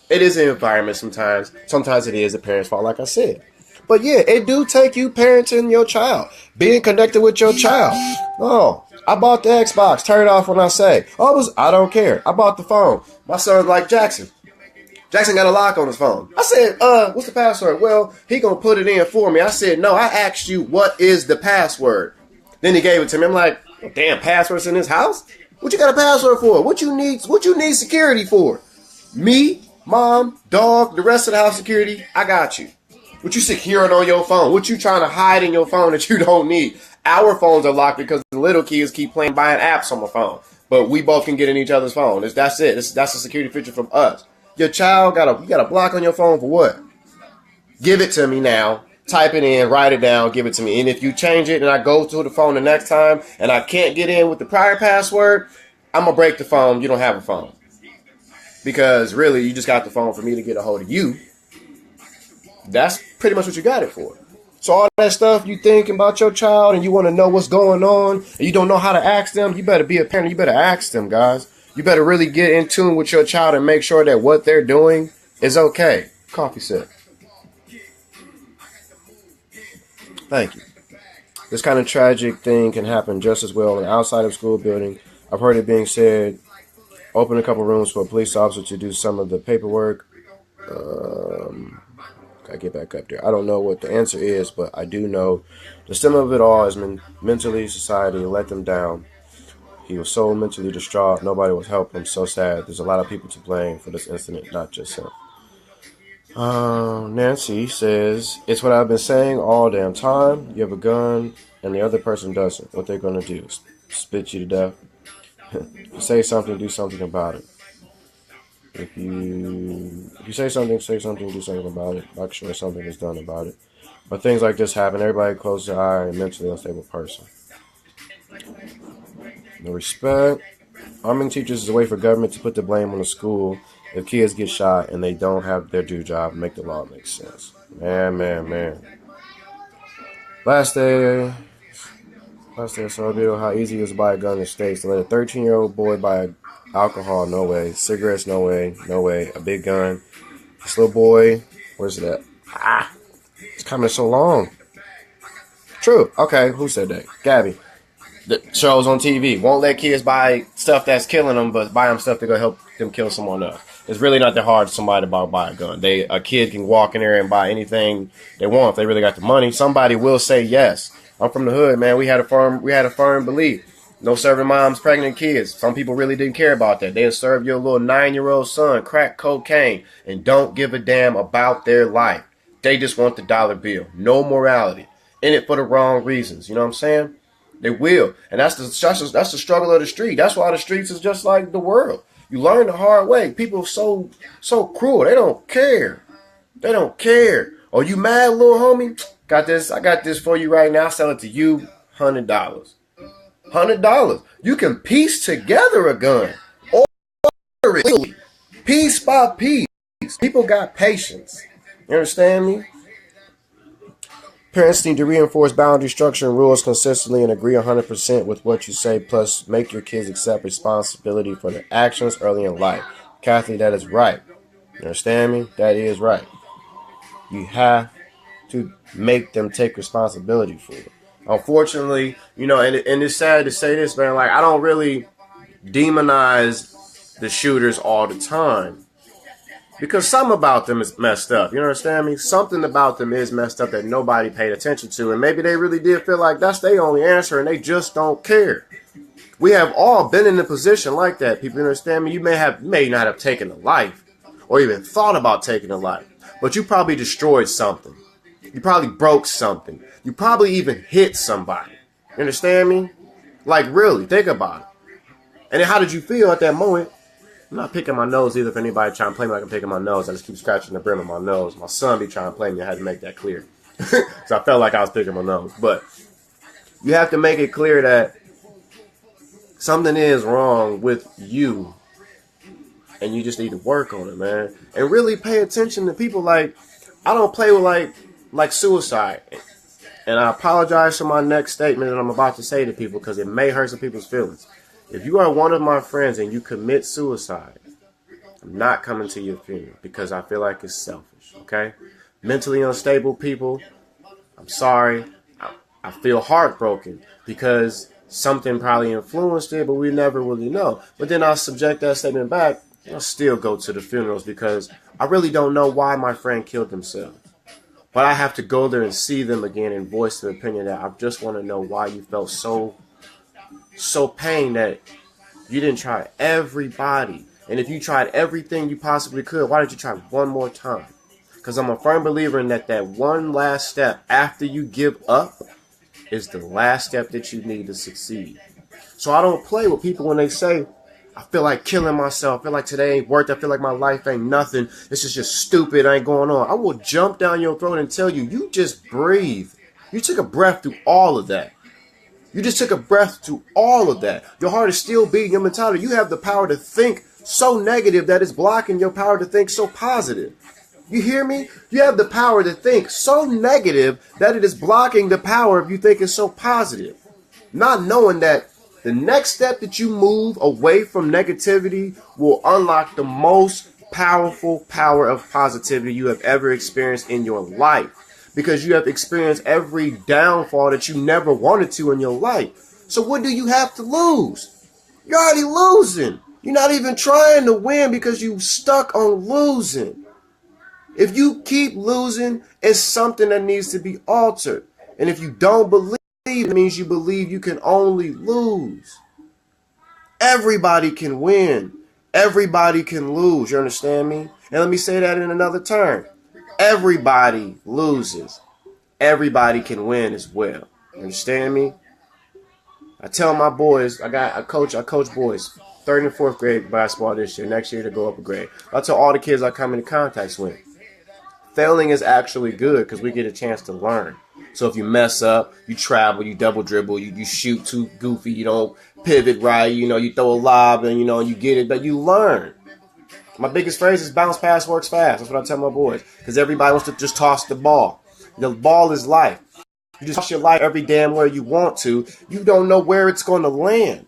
It is an environment sometimes. Sometimes it is the parents' fault, like I said. But yeah, it do take you parenting your child. Being connected with your child. Oh, I bought the Xbox. Turn it off when I say. I don't care. I bought the phone. My son's like Jackson. Jackson got a lock on his phone. I said, what's the password? Well, he gonna put it in for me. I said, no, I asked you what is the password. Then he gave it to me. I'm like, oh, damn, passwords in this house? What you got a password for? What you need security for? Me, mom, dog, the rest of the house security, I got you. What you securing on your phone? What you trying to hide in your phone that you don't need? Our phones are locked because the little kids keep buying apps on my phone. But we both can get in each other's phone. That's it. That's a security feature from us. Your child you got a block on your phone for what? Give it to me now. Type it in, write it down, give it to me. And if you change it and I go to the phone the next time and I can't get in with the prior password, I'm going to break the phone. You don't have a phone. Because really, you just got the phone for me to get a hold of you. That's pretty much what you got it for. So all that stuff you thinking about your child and you want to know what's going on and you don't know how to ask them, you better be a parent. You better ask them, guys. You better really get in tune with your child and make sure that what they're doing is okay. Coffee sip. Thank you. This kind of tragic thing can happen just as well outside of school building. I've heard it being said, open a couple rooms for a police officer to do some of the paperwork. Gotta get back up there. I don't know what the answer is, but I do know the stem of it all is mentally society let them down. He was so mentally distraught. Nobody was helping him. So sad. There's a lot of people to blame for this incident, not just him. Nancy says, it's what I've been saying all damn time. You have a gun and the other person doesn't. What they're going to do? Spit you to death? Say something, do something about it. If you say something, do something about it. Make sure something is done about it. But things like this happen. Everybody closes their eye, a mentally unstable person. No respect. Arming teachers is a way for government to put the blame on the school if kids get shot and they don't have their due job. Make the law make sense. Man. Last day I saw a video how easy it is to buy a gun in the States. To let a 13-year-old boy buy alcohol, no way. Cigarettes, no way. A big gun. This little boy, where's it at? It's coming so long. True. Okay, who said that? Gabby. The shows on TV won't let kids buy stuff that's killing them, but buy them stuff that's gonna help them kill someone else. It's really not that hard for somebody to buy a gun. A kid can walk in there and buy anything they want if they really got the money. Somebody will say yes. I'm from the hood, man. We had a firm belief. No serving moms, pregnant kids. Some people really didn't care about that. They'll serve your little 9-year-old son crack cocaine and don't give a damn about their life. They just want the dollar bill. No morality. In it for the wrong reasons. You know what I'm saying? They will. And that's the struggle of the street. That's why the streets is just like the world. You learn the hard way. People are so cruel. They don't care. Oh, you mad, little homie? Got this. I got this for you right now. I'll sell it to you. $100. $100. You can piece together a gun. Order it. Piece by piece. People got patience. You understand me? Parents need to reinforce boundary structure and rules consistently and agree 100% with what you say, plus make your kids accept responsibility for their actions early in life. Kathy, that is right. You understand me? That is right. You have to make them take responsibility for it. Unfortunately, and it's sad to say this, man, like I don't really demonize the shooters all the time. Because something about them is messed up. You understand me? Something about them is messed up that nobody paid attention to. And maybe they really did feel like that's their only answer and they just don't care. We have all been in a position like that. People understand me? You may not have taken a life or even thought about taking a life. But you probably destroyed something. You probably broke something. You probably even hit somebody. You understand me? Like really, think about it. And then how did you feel at that moment? I'm not picking my nose either. If anybody trying to play me like I'm picking my nose, I just keep scratching the brim of my nose. My son be trying to play me. I had to make that clear. So I felt like I was picking my nose. But you have to make it clear that something is wrong with you. And you just need to work on it, man. And really pay attention to people like, I don't play with like suicide. And I apologize for my next statement that I'm about to say to people because it may hurt some people's feelings. If you are one of my friends and you commit suicide, I'm not coming to your funeral because I feel like it's selfish, okay? Mentally unstable people, I'm sorry. I feel heartbroken because something probably influenced it, but we never really know. But then I'll subject that statement back. I'll still go to the funerals because I really don't know why my friend killed themselves. But I have to go there and see them again and voice the opinion that I just want to know why you felt so pain that you didn't try everybody. And if you tried everything you possibly could, why did you try one more time? Because I'm a firm believer in that one last step after you give up is the last step that you need to succeed. So I don't play with people when they say, I feel like killing myself. I feel like today ain't worth it. I feel like my life ain't nothing. This is just stupid. I ain't going on. I will jump down your throat and tell you, you just breathe. You took a breath through all of that. You just took a breath through all of that. Your heart is still beating. Your mentality. You have the power to think so negative that it's blocking your power to think so positive. You hear me? You have the power to think so negative that it is blocking the power of you thinking so positive. Not knowing that the next step that you move away from negativity will unlock the most powerful power of positivity you have ever experienced in your life. Because you have experienced every downfall that you never wanted to in your life. So what do you have to lose? You're already losing. You're not even trying to win because you stuck on losing. If you keep losing, it's something that needs to be altered. And if you don't believe, it means you believe you can only lose. Everybody can win. Everybody can lose. You understand me? And let me say that in another term. Everybody loses. Everybody can win as well. You understand me? I tell my boys, I coach boys, third and fourth grade basketball this year. Next year to go up a grade. I tell all the kids I come into contact with, failing is actually good because we get a chance to learn. So if you mess up, you travel, you double dribble, you shoot too goofy, you don't pivot right, you throw a lob and you get it, but you learn. My biggest phrase is bounce pass works fast. That's what I tell my boys. Because everybody wants to just toss the ball. The ball is life. You just toss your life every damn where you want to. You don't know where it's going to land.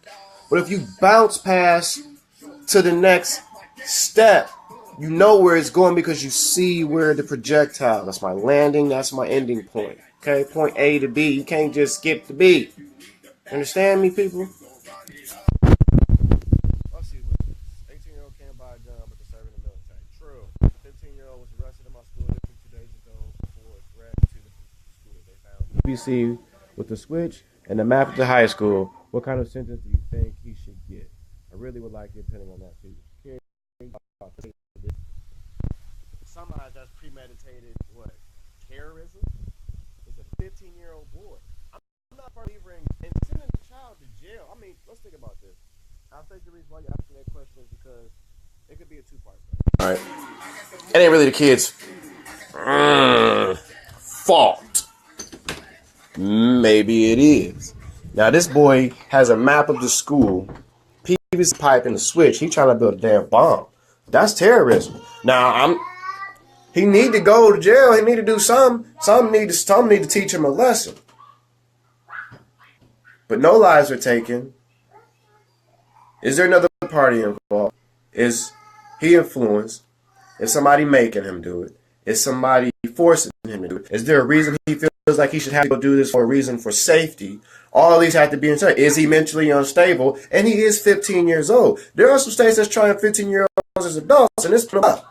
But if you bounce pass to the next step, you know where it's going because you see where the projectile. That's my landing. That's my ending point. Okay, point A to B. You can't just skip to B. Understand me, people? Let's see. 18-year-old can't buy a gun, but they're serving the military. True. 15-year-old was arrested in my school district 2 days ago for a threat to the school. They found BBC with the switch and the map to high school. What kind of sentence do you think he should get? I really would like your opinion on that too. Somehow that's premeditated. What? Terrorism? It's a 15-year-old boy. I'm not a believer in sending a child to jail. I mean, let's think about this. I think the reason why you're asking that question is because it could be a two-part thing. All right. It ain't really the kid's fault. Maybe it is. Now, this boy has a map of the school, PVC pipe, and a switch. He trying to build a damn bomb. That's terrorism. Now, he need to go to jail. He need to do something. Some need to teach him a lesson. But no lives are taken. Is there another party involved? Is he influenced? Is somebody making him do it? Is somebody forcing him to do it? Is there a reason he feels like he should have to go do this for a reason for safety? All of these have to be in check. Is he mentally unstable? And he is 15 years old. There are some states that's trying 15-year-olds as adults, and it's up.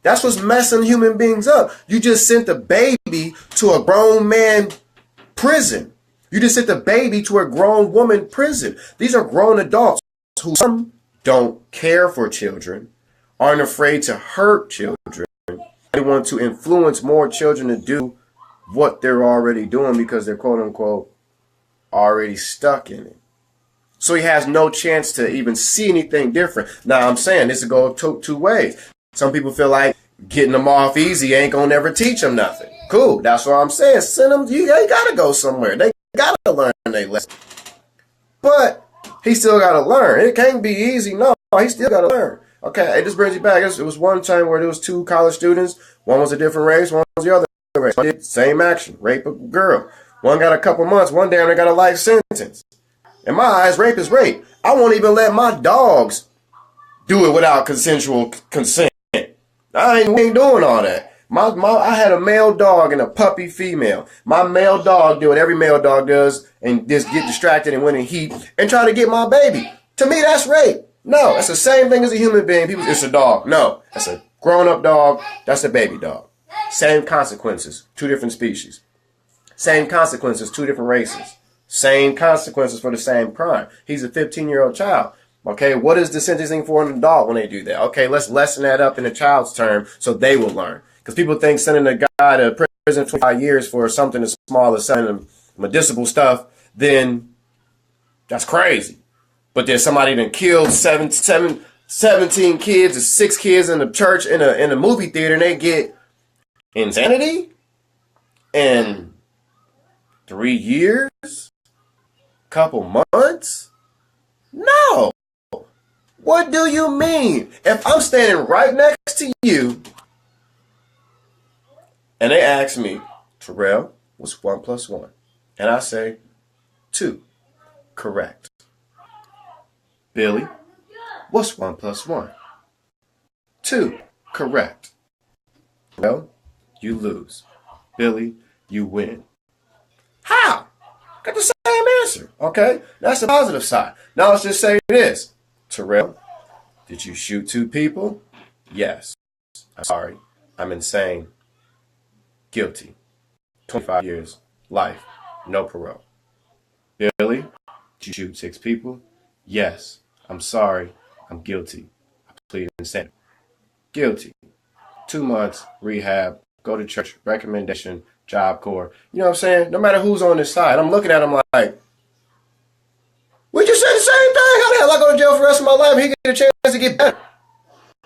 That's what's messing human beings up. You just sent a baby to a grown man prison. You just sent a baby to a grown woman prison. These are grown adults who some don't care for children, aren't afraid to hurt children. They want to influence more children to do what they're already doing because they're quote unquote already stuck in it. So he has no chance to even see anything different. Now I'm saying this will go two ways. Some people feel like getting them off easy ain't gonna never teach them nothing. Cool, that's what I'm saying. Send them, you gotta go somewhere. They gotta learn their lesson. But he still gotta learn. It can't be easy, no, he still gotta learn. Okay, it just brings you back. It was one time where there was two college students. One was a different race, one was the other race. One did same action, rape a girl. One got a couple months, one damn near got a life sentence. In my eyes, rape is rape. I won't even let my dogs do it without consensual consent. We ain't doing all that. I had a male dog and a puppy female. My male dog did what every male dog does and just get distracted and went in heat and try to get my baby. To me, that's rape. No, that's the same thing as a human being. People, it's a dog. No, that's a grown-up dog. That's a baby dog. Same consequences, two different species. Same consequences, two different races. Same consequences for the same crime. He's a 15-year-old child. Okay, what is the sentencing for an adult when they do that? Okay, let's lessen that up in the child's term so they will learn. Because people think sending a guy to prison 25 years for something as small as sending medicinal stuff, then that's crazy. But there's somebody that killed 17 kids or 6 kids in the church in a movie theater and they get insanity in 3 years? Couple months? No. What do you mean? If I'm standing right next to you and they ask me, Terrell, what's 1 + 1? And I say, 2. Correct. Billy, what's 1 + 1? 2. Correct. Well, you lose. Billy, you win. How? Got the same answer. Okay, that's the positive side. Now let's just say this. Terrell, did you shoot 2 people? Yes. I'm sorry. I'm insane. Guilty. 25 years. Life. No parole. Billy, did you shoot 6 people? Yes. I'm sorry. I'm guilty. I plead insanity. Guilty. 2 months. Rehab. Go to church. Recommendation. Job Corps. You know what I'm saying? No matter who's on this side. I'm looking at them like, We just said the same thing. How the hell I go to jail for the rest of my life and he get a chance to get better?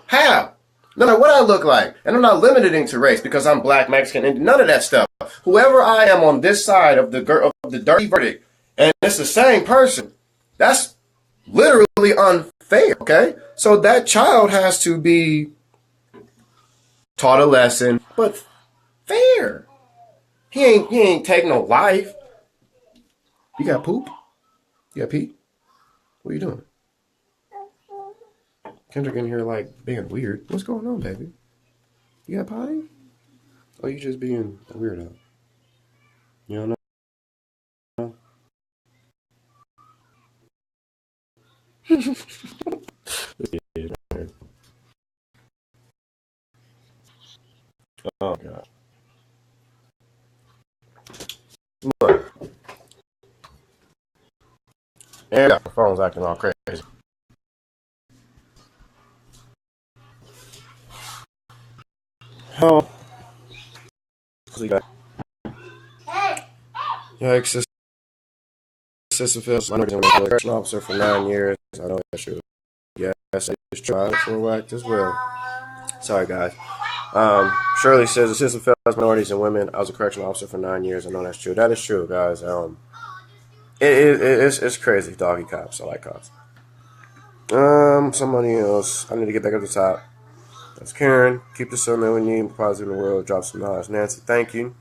How? No matter what I look like. And I'm not limited to race because I'm black, Mexican, and none of that stuff. Whoever I am on this side of the dirty verdict, and it's the same person, that's literally unfair, okay? So that child has to be taught a lesson, but fair. He ain't taking no life. You got poop? You got pee? What are you doing? Kendrick in here like being weird. What's going on, baby? You got potty? Oh, you just being a weirdo. You don't know? Oh god. Look. And the phone's acting all crazy. Oh. Yikes. Sister Phil's minority correctional officer for 9 years. I know that's true. Yes, it's true. For whacked as well. Sorry, guys. Shirley says assistant fellows, minorities, and women. I was a correctional officer for 9 years. I know that's true. That is true, guys. It's crazy. Doggy cops. I like cops. Somebody else. I need to get back up to the top. That's Karen. Keep the sun that we need. Positive in the world. Drop some knowledge. Nancy, thank you.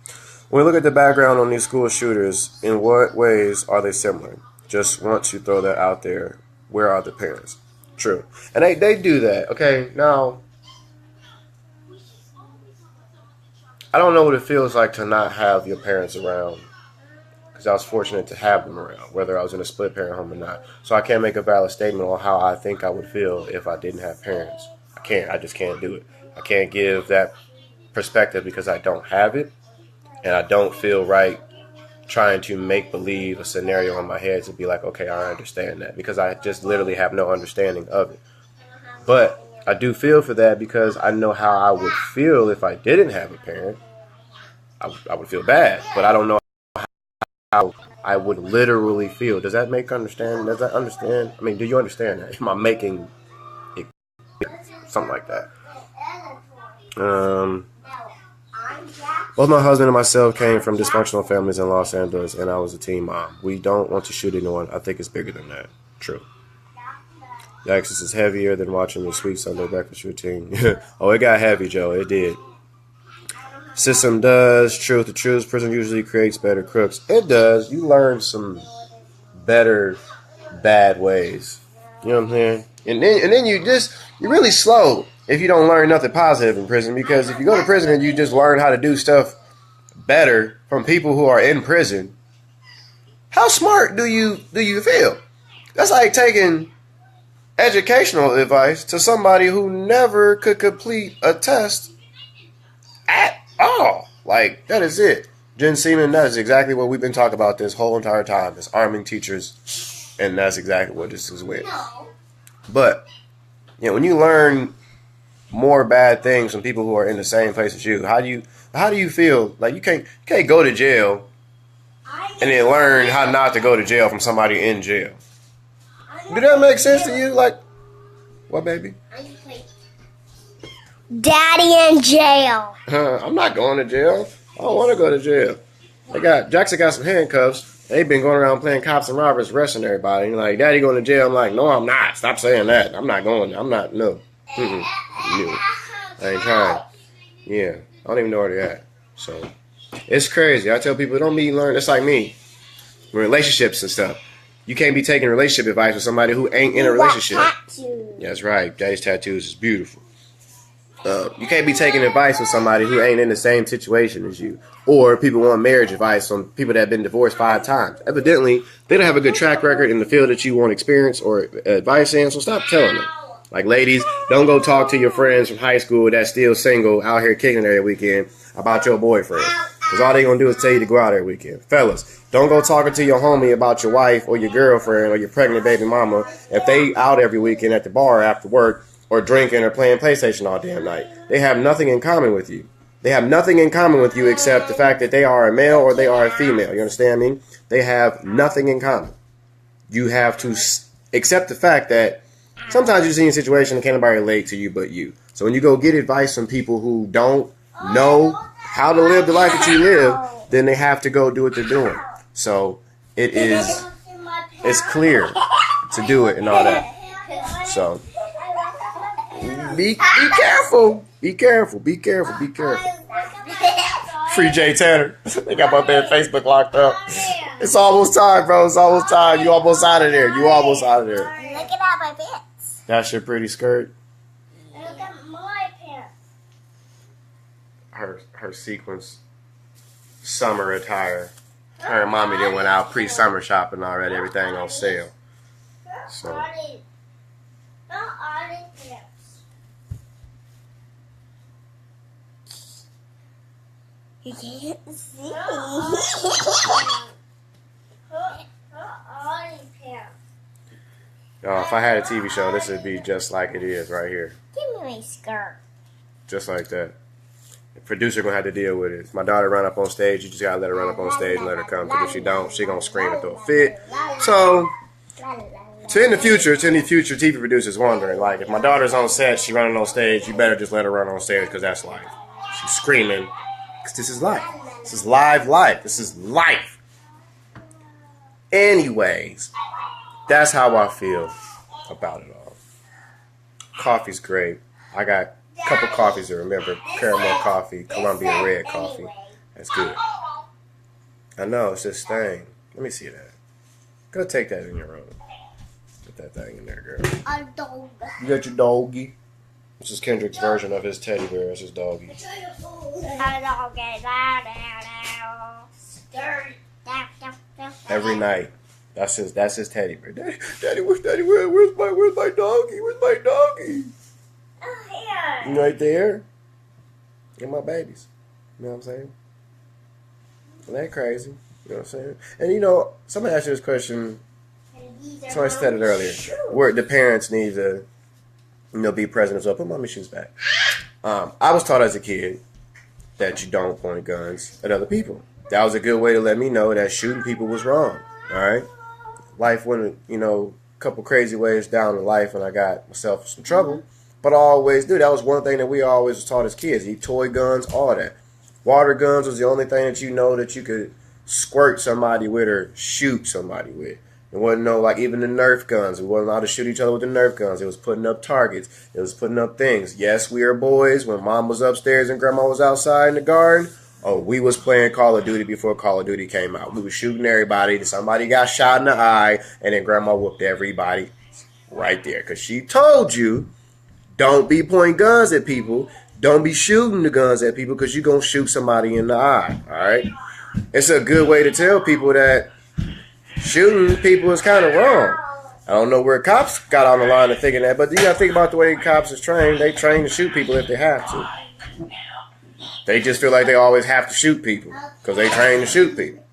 When we look at the background on these school shooters, in what ways are they similar? Just want to throw that out there. Where are the parents? True. And they do that. Okay, now, I don't know what it feels like to not have your parents around. Because I was fortunate to have them around, whether I was in a split parent home or not. So I can't make a valid statement on how I think I would feel if I didn't have parents. I can't. I just can't do it. I can't give that perspective because I don't have it. And I don't feel right trying to make believe a scenario in my head to be like, okay, I understand that. Because I just literally have no understanding of it. But I do feel for that because I know how I would feel if I didn't have a parent. I would feel bad. But I don't know how I would literally feel. Does that make understand? Does that understand? I mean, do you understand that? Am I making it something like that? Both my husband and myself came from dysfunctional families in Los Angeles, and I was a teen mom. We don't want to shoot anyone. I think it's bigger than that. True. The access is heavier than watching the Sweet Sunday breakfast routine. Oh, it got heavy, Joe. It did. System does. Truth to truth. Prison usually creates better crooks. It does. You learn some better bad ways. You know what I'm saying? And then you're really slow if you don't learn nothing positive in prison, because if you go to prison and you just learn how to do stuff better from people who are in prison, how smart do you feel? That's like taking educational advice to somebody who never could complete a test at all. Like, that is it. Jen Seaman, that is exactly what we've been talking about this whole entire time, is arming teachers, and that's exactly what this is with. But, you know, when you learn more bad things from people who are in the same place as you, how do you feel? Like, you can't go to jail and then learn how not to go to jail from somebody in jail. Do that make sense to you? Like, what, baby? Daddy in jail. I'm not going to jail. I don't want to go to jail. Jackson got some handcuffs. They've been going around playing cops and robbers, arresting everybody. You're like, Daddy going to jail? I'm like, no, I'm not. Stop saying that. I'm not going. I'm not. No. No. I ain't trying. Yeah. I don't even know where they're at. So, it's crazy. I tell people, don't be learning. It's like me. Relationships and stuff. You can't be taking relationship advice with somebody who ain't in a relationship. Yeah, that's right. Daddy's tattoos is beautiful. You can't be taking advice with somebody who ain't in the same situation as you. Or people want marriage advice from people that have been divorced 5 times. Evidently, they don't have a good track record in the field that you want experience or advice in, so stop telling them. Like, ladies, don't go talk to your friends from high school that's still single out here kicking every weekend about your boyfriend. Because all they going to do is tell you to go out every weekend. Fellas, don't go talking to your homie about your wife or your girlfriend or your pregnant baby mama if they out every weekend at the bar after work or drinking or playing PlayStation all damn night. They have nothing in common with you. They have nothing in common with you except the fact that they are a male or they are a female. You understand me? They have nothing in common. you have to accept the fact that sometimes you're in a situation that can't nobody relate to you but you. So when you go get advice from people who don't know how to live the life that you live, then they have to go do what they're doing. So it's clear to do it and all that. So be careful. Be careful. Be careful. Be careful. Free Jay Tanner. They got my bad Facebook locked up. It's almost time, bro. It's almost time. You almost out of there. You almost out of there. Look at my pants. That's your pretty skirt. Look at my pants. Her sequence summer attire. Her and mommy then went out pre-summer shopping already. Everything on sale. So. Not all the pants. You can't see. If I had a TV show, this would be just like it is right here. Give me my skirt. Just like that. The producer gonna have to deal with it. If my daughter run up on stage, you just gotta let her run up on stage and let her come. Because if she don't, she gonna scream and throw a fit. So, in the future, TV producers wondering, like, if my daughter's on set, she running on stage, you better just let her run on stage because that's life. She's screaming because this is life. This is live life. This is life. Anyways, that's how I feel about it all. Coffee's great. I got a couple coffees to remember. Caramel coffee, Columbia red coffee. That's good. I know, it's this thing. Let me see that. Go take that in your room. Put that thing in there, girl. A dog. You got your doggy. This is Kendrick's version of his teddy bear. It's his doggy. A dog is Every night. That's his teddy bear. Daddy, where's my doggy? Where's my doggy? Here. You right there? And my babies. You know what I'm saying? Well, that crazy. You know what I'm saying? And you know, somebody asked you this question. Somebody said it earlier. Where the parents need to, be present as well. Put mommy's shoes back. I was taught as a kid that you don't point guns at other people. That was a good way to let me know that shooting people was wrong. All right? Life went, a couple crazy ways down in life, and I got myself in some trouble. But I always do. That was one thing that we always was taught as kids. Eat toy guns, all that. Water guns was the only thing that that you could squirt somebody with or shoot somebody with. It wasn't even the Nerf guns. We wasn't allowed to shoot each other with the Nerf guns. It was putting up targets. It was putting up things. Yes, we were boys. When mom was upstairs and grandma was outside in the garden, we was playing Call of Duty before Call of Duty came out. We was shooting everybody. Somebody got shot in the eye, and then grandma whooped everybody right there. Because she told you, don't be pointing guns at people. Don't be shooting the guns at people because you're going to shoot somebody in the eye. All right? It's a good way to tell people that shooting people is kind of wrong. I don't know where cops got on the line of thinking that, but you got to think about the way cops is trained. They train to shoot people if they have to. They just feel like they always have to shoot people because they train to shoot people.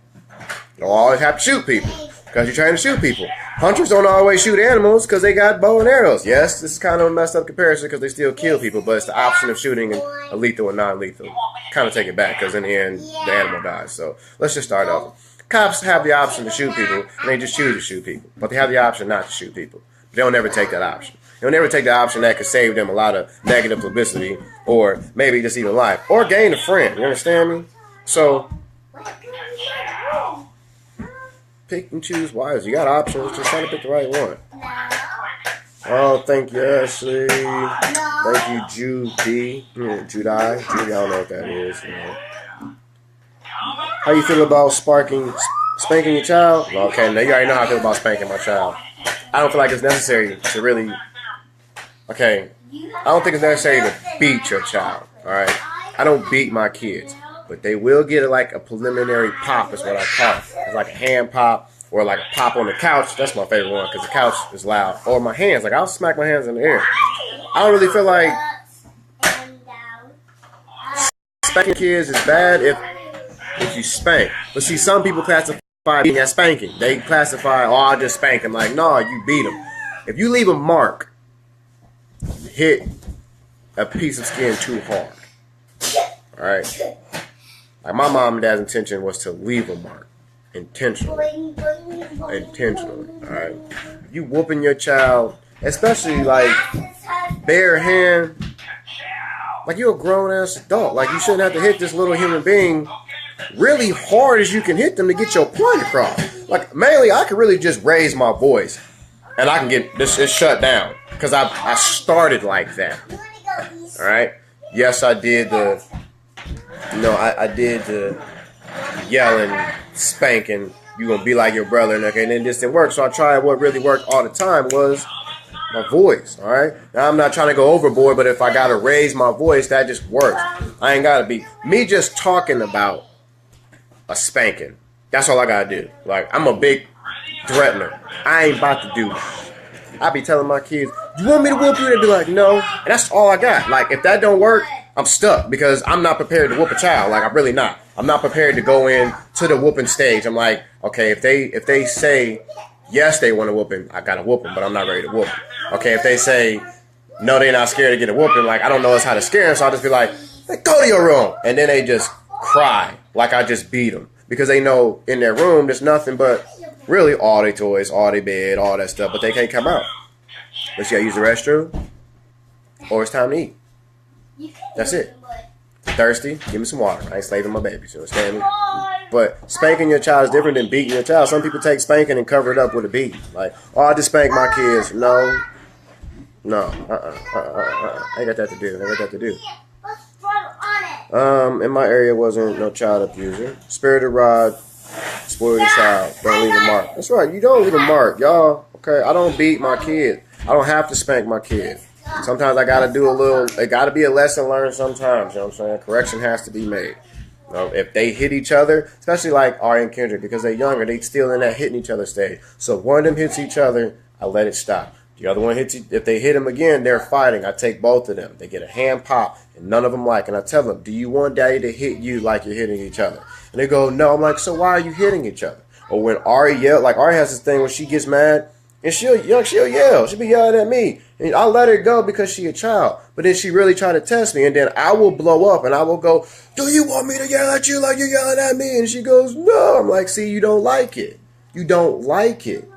You don't always have to shoot people because you're trying to shoot people. Hunters don't always shoot animals because they got bow and arrows. Yes, this is kind of a messed up comparison because they still kill people, but it's the option of shooting a lethal and non-lethal. Kind of take it back because in the end, the animal dies. So let's just start over. Cops have the option to shoot people, and they just choose to shoot people. But they have the option not to shoot people. But they'll never take that option. They'll never take the option that could save them a lot of negative publicity, or maybe just even life, or gain a friend. You understand me? So, pick and choose wisely. You got options. Just try to pick the right one. Oh, thank you, Ashley. Thank you, Judy. Judy, I don't know what that is. How you feel about spanking your child? Well, okay, now you already know how I feel about spanking my child. I don't feel like it's necessary to really... Okay, I don't think it's necessary to beat your child, all right? I don't beat my kids, but they will get a preliminary pop is what I call it. It's like a hand pop or like a pop on the couch. That's my favorite one because the couch is loud. Or my hands. I'll smack my hands in the air. I don't really feel like spanking kids is bad if you spank. But see, some people classify beating as spanking. They classify, I'll just spank him. Like, no, you beat him. If you leave a mark, hit a piece of skin too hard. Alright? Like my mom and dad's intention was to leave a mark. Intentionally. intentionally. All right, you whooping your child, especially like bare hand. Like you're a grown ass adult. Like you shouldn't have to hit this little human being really hard as you can hit them to get your point across. Like mainly, I could really just raise my voice, and I can get this shut down because I started like that. All right. Yes, I did the. I did the yelling, spanking. You gonna be like your brother, and okay, and then this didn't work. So I tried what really worked all the time was my voice. All right. Now I'm not trying to go overboard, but if I gotta raise my voice, that just works. I ain't gotta be me just talking about a spanking. That's all I gotta do. Like I'm a big threatener. I ain't about to do that. I be telling my kids, "You want me to whoop you?" They be like, "No," and that's all I got. Like if that don't work, I'm stuck because I'm not prepared to whoop a child. Like I'm really not. I'm not prepared to go in to the whooping stage. I'm like, okay, if they say yes, they want to whooping, I gotta whoop them, but I'm not ready to whoop them. Okay, if they say no, they're not scared to get a whooping, like I don't know how to scare them, so I'll just be like, hey, go to your room, and then they just cry like I just beat them because they know in their room there's nothing but really all their toys, all their bed, all that stuff, but they can't come out. But you gotta use the restroom, or it's time to eat. That's it. Thirsty? Give me some water. I ain't slaving my babies. You understand me? But spanking your child is different than beating your child. Some people take spanking and cover it up with a beat. Like, oh, I just spank my kids. No. I ain't got that to do. I ain't got that to do. In my area wasn't no child abuser. Spirited rod, spoil the child. Don't leave a mark. That's right. You don't leave a mark, y'all. Okay? I don't beat my kid. I don't have to spank my kid. Sometimes I gotta do a little. It gotta be a lesson learned. Sometimes, you know what I'm saying. Correction has to be made. You know, if they hit each other, especially like Ari and Kendrick, because they're younger, they still in that hitting each other stage. So if one of them hits each other, I let it stop. The other one hits. If they hit him again, they're fighting. I take both of them. They get a hand pop, and none of them like. And I tell them, "Do you want Daddy to hit you like you're hitting each other?" And they go, "No." I'm like, "So why are you hitting each other?" Or when Ari yells, like Ari has this thing when she gets mad. And she'll yell. She'll be yelling at me. And I'll let her go because she's a child. But then she really try to test me. And then I will blow up and I will go, "Do you want me to yell at you like you're yelling at me?" And she goes, "No." I'm like, see, you don't like it. You don't like it.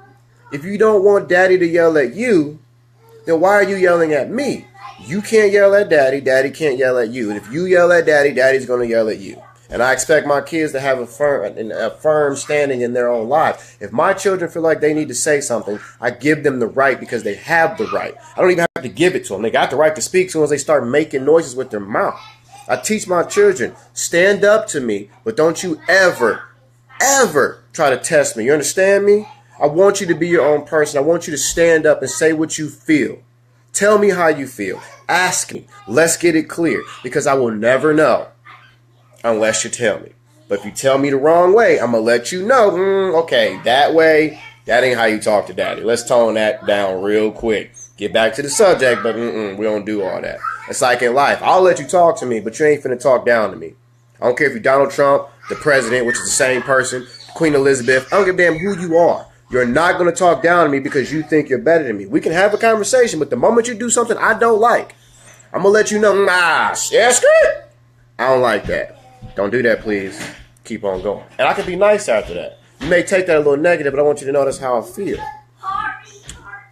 If you don't want Daddy to yell at you, then why are you yelling at me? You can't yell at Daddy. Daddy can't yell at you. And if you yell at Daddy, Daddy's going to yell at you. And I expect my kids to have a firm standing in their own life. If my children feel like they need to say something, I give them the right because they have the right. I don't even have to give it to them. They got the right to speak as soon as they start making noises with their mouth. I teach my children, stand up to me, but don't you ever try to test me. You understand me? I want you to be your own person. I want you to stand up and say what you feel. Tell me how you feel. Ask me. Let's get it clear because I will never know unless you tell me. But if you tell me the wrong way, I'm going to let you know, okay, that way, that ain't how you talk to Daddy. Let's tone that down real quick. Get back to the subject, but we don't do all that. It's like in life. I'll let you talk to me, but you ain't finna talk down to me. I don't care if you're Donald Trump, the president, which is the same person, Queen Elizabeth. I don't give a damn who you are. You're not going to talk down to me because you think you're better than me. We can have a conversation, but the moment you do something I don't like, I'm going to let you know, skirt. I don't like that. Don't do that, please. Keep on going. And I can be nice after that. You may take that a little negative, but I want you to know that's how I feel.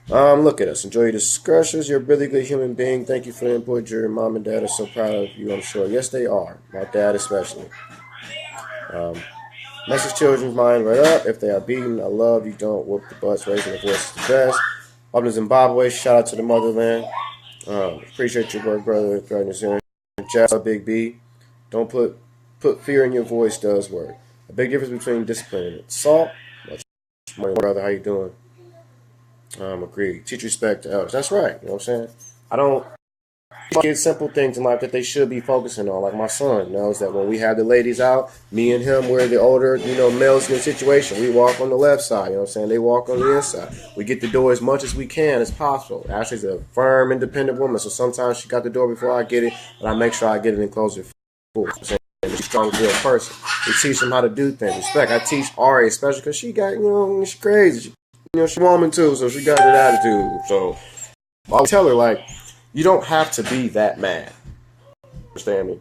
Look at us. Enjoy your discussions. You're a really good human being. Thank you for the input. Your mom and dad are so proud of you, I'm sure. Yes, they are. My dad especially. Message children's mind right up. If they are beaten, I love you. Don't whoop the butts. Raising the voice is the best. Up in Zimbabwe. Shout out to the motherland. Appreciate your work, brother. Jab, Big B. Don't put fear in your voice does work. A big difference between discipline and assault. Much more, brother. How you doing? Agreed. Teach respect to elders. That's right. You know what I'm saying? I don't get simple things in life that they should be focusing on. Like my son knows that when we have the ladies out, me and him, we're the older, males in the situation. We walk on the left side. You know what I'm saying? They walk on the inside. We get the door as much as we can as possible. Ashley's a firm, independent woman, so sometimes she got the door before I get it, but I make sure I get it and close it full. She's a strong, real person. We teach them how to do things. Respect. I teach Ari, especially because she got, she's crazy. She's a woman too, so she got that attitude. So I'll tell her, like, you don't have to be that mad. Understand me?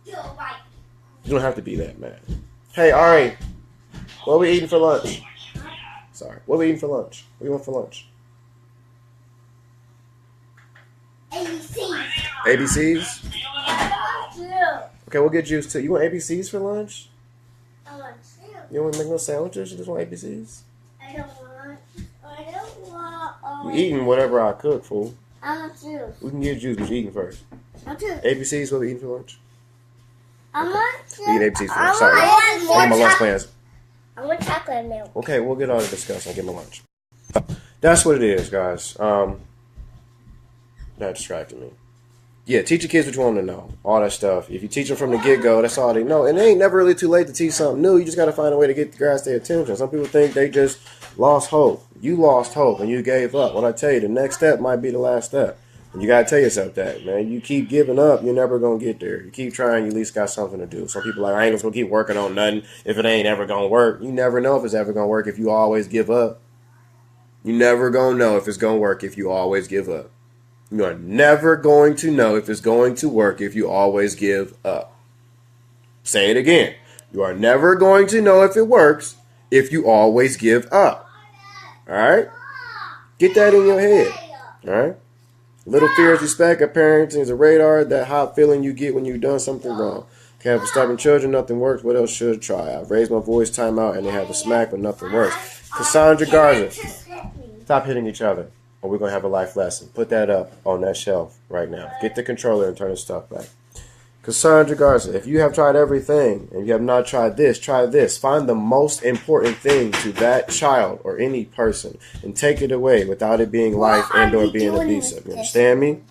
You don't have to be that mad. Hey, Ari, what are we eating for lunch? Sorry. What are we eating for lunch? What do you want for lunch? ABCs. ABCs? Yeah. Okay, we'll get juice too. You want ABCs for lunch? I want soup. You don't want to make no sandwiches? You just want ABCs? I don't want. You eating whatever I cook, fool. I want soup. We can get juice, but you eating first. I want soup. ABCs, what we eating for lunch? I want soup. We eat ABCs for lunch. Sorry. I want Look at my lunch plans. I want chocolate milk. Okay, we'll get on to discuss. I'll get my lunch. That's what it is, guys. That distracted me. Yeah, teach your kids what you want them to know. All that stuff. If you teach them from the get-go, that's all they know. And it ain't never really too late to teach something new. You just got to find a way to get the guys their attention. Some people think they just lost hope. You lost hope and you gave up. When I tell you, the next step might be the last step. And you got to tell yourself that, man. You keep giving up, you're never going to get there. You keep trying, you at least got something to do. Some people are like, I ain't just going to keep working on nothing if it ain't ever going to work. You never know if it's ever going to work if you always give up. You never going to know if it's going to work if you always give up. You are never going to know if it's going to work if you always give up. Say it again. You are never going to know if it works if you always give up. All right? Get that in your head. All right? Little fears respect of parenting is a radar, that hot feeling you get when you've done something wrong. Can't have stubborn children, nothing works. What else should try? I've raised my voice, time out, and they have a smack, but nothing works. Cassandra Garza. Stop hitting each other, or we're going to have a life lesson. Put that up on that shelf right now. Get the controller and turn the stuff back. Cassandra Garza, if you have tried everything and you have not tried this, try this. Find the most important thing to that child or any person and take it away without it being life and or being abusive. You understand me?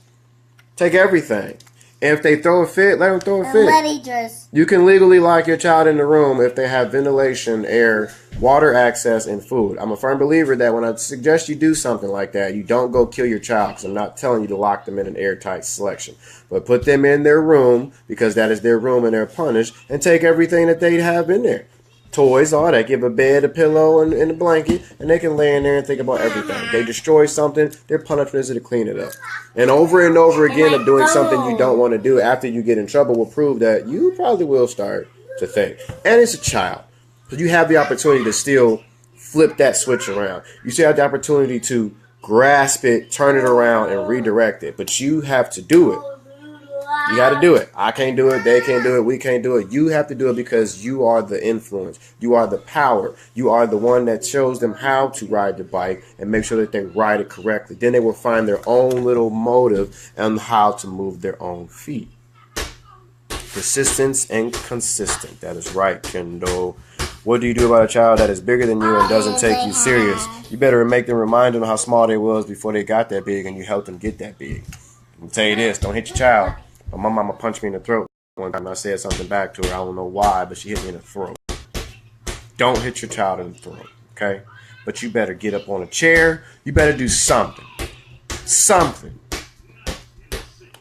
Take everything. And if they throw a fit, let them throw a fit. You can legally lock your child in the room if they have ventilation, air, water access, and food. I'm a firm believer that when I suggest you do something like that, you don't go kill your child, because I'm not telling you to lock them in an airtight selection. But put them in their room, because that is their room and they're punished, and take everything that they have in there. Toys, all that. Give a bed, a pillow, and a blanket, and they can lay in there and think about everything. They destroy something, their punishment is to clean it up. And over again of doing something you don't want to do after you get in trouble will prove that you probably will start to think. And it's a child. So you have the opportunity to still flip that switch around. You still have the opportunity to grasp it, turn it around, and redirect it. But you have to do it. You got to do it. I can't do it. They can't do it. We can't do it. You have to do it because you are the influence. You are the power. You are the one that shows them how to ride the bike and make sure that they ride it correctly. Then they will find their own little motive on how to move their own feet. Persistence and consistent. That is right, Kendall. What do you do about a child that is bigger than you and doesn't take you serious? You better make them remind them how small they was before they got that big and you helped them get that big. I'll tell you this, don't hit your child. My mama punched me in the throat one time. I said something back to her. I don't know why, but she hit me in the throat. Don't hit your child in the throat, okay? But you better get up on a chair. You better do something. Something.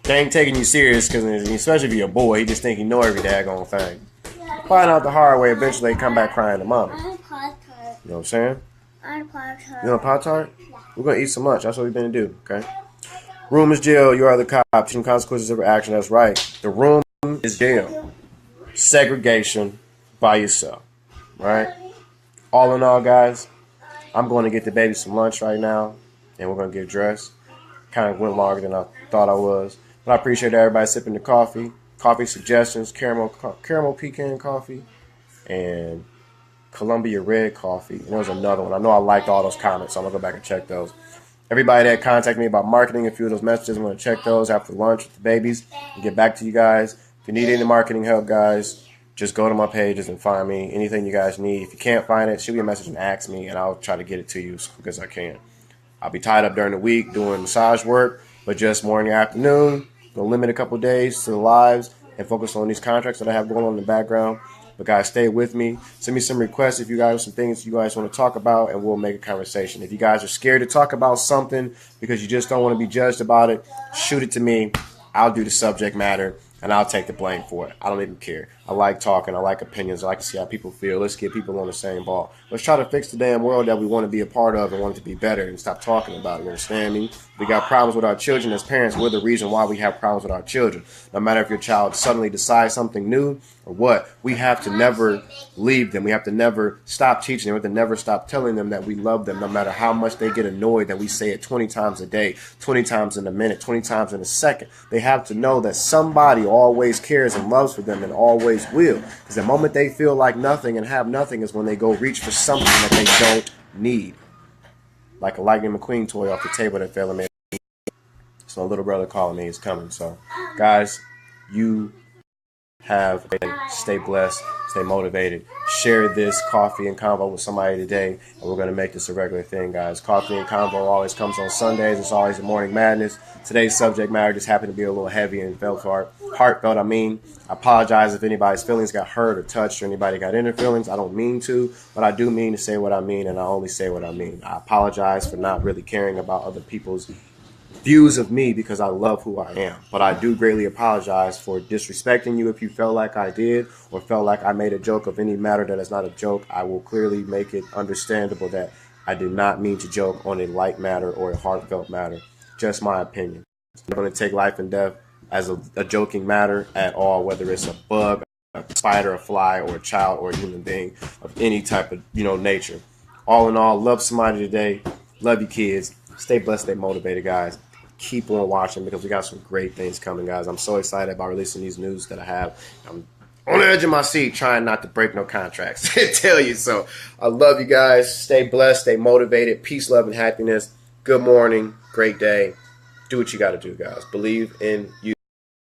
They ain't taking you serious, because especially if you're a boy, he just think he know every daggone thing. Find out the hard way, eventually they come back crying to mama. You know what I'm saying? You want a Pop-Tart? We're going to eat some lunch. That's what we've been to do, okay? Room is jail. You are the cop. Teaching consequences of action. That's right. The room is jail. Segregation by yourself. Right? All in all, guys, I'm going to get the baby some lunch right now, and we're going to get dressed. Kind of went longer than I thought I was. But I appreciate everybody sipping the coffee. Coffee suggestions, caramel pecan coffee, and Columbia red coffee. And there was another one. I know I liked all those comments, so I'm going to go back and check those. Everybody that contacted me about marketing, a few of those messages, I'm going to check those after lunch with the babies and get back to you guys. If you need any marketing help, guys, just go to my pages and find me. Anything you guys need. If you can't find it, shoot me a message and ask me, and I'll try to get it to you as quick as I can. I'll be tied up during the week doing massage work, but just more in the afternoon. Going to limit a couple days to the lives and focus on these contracts that I have going on in the background. But guys, stay with me. Send me some requests if you guys have some things you guys want to talk about, and we'll make a conversation. If you guys are scared to talk about something because you just don't want to be judged about it, shoot it to me. I'll do the subject matter, And I'll take the blame for it. I don't even care. I like talking. I like opinions. I like to see how people feel. Let's get people on the same ball. Let's try to fix the damn world that we want to be a part of and want it to be better and stop talking about it. You understand me? We got problems with our children as parents. We're the reason why we have problems with our children. No matter if your child suddenly decides something new or what, we have to never leave them. We have to never stop teaching them. We have to never stop telling them that we love them, no matter how much they get annoyed that we say it 20 times a day, 20 times in a minute, 20 times in a second. They have to know that somebody always cares and loves for them and always will. Because the moment they feel like nothing and have nothing is when they go reach for something that they don't need. Like a Lightning McQueen toy off the table that fell and made. So my little brother calling me is coming. So, guys, you have stay blessed, stay motivated. Share this coffee and convo with somebody today, and we're going to make this a regular thing, guys. Coffee and convo always comes on Sundays. It's always a morning madness. Today's subject matter just happened to be a little heavy and heartfelt. I apologize if anybody's feelings got hurt or touched or anybody got inner feelings. I don't mean to, but I do mean to say what I mean, and I only say what I mean. I apologize for not really caring about other people's views of me because I love who I am. But I do greatly apologize for disrespecting you if you felt like I did or felt like I made a joke of any matter that is not a joke. I will clearly make it understandable that I did not mean to joke on a light matter or a heartfelt matter. Just my opinion. I'm going to take life and death as a joking matter at all, whether it's a bug, a spider, a fly, or a child or a human being of any type of nature. All in all, love somebody today. Love you kids. Stay blessed, stay motivated, guys. Keep on watching because we got some great things coming, guys. I'm so excited about releasing these news that I have. I'm on the edge of my seat trying not to break no contracts. I tell you so. I love you guys. Stay blessed, stay motivated. Peace, love, and happiness. Good morning. Great day. Do what you got to do, guys. Believe in you.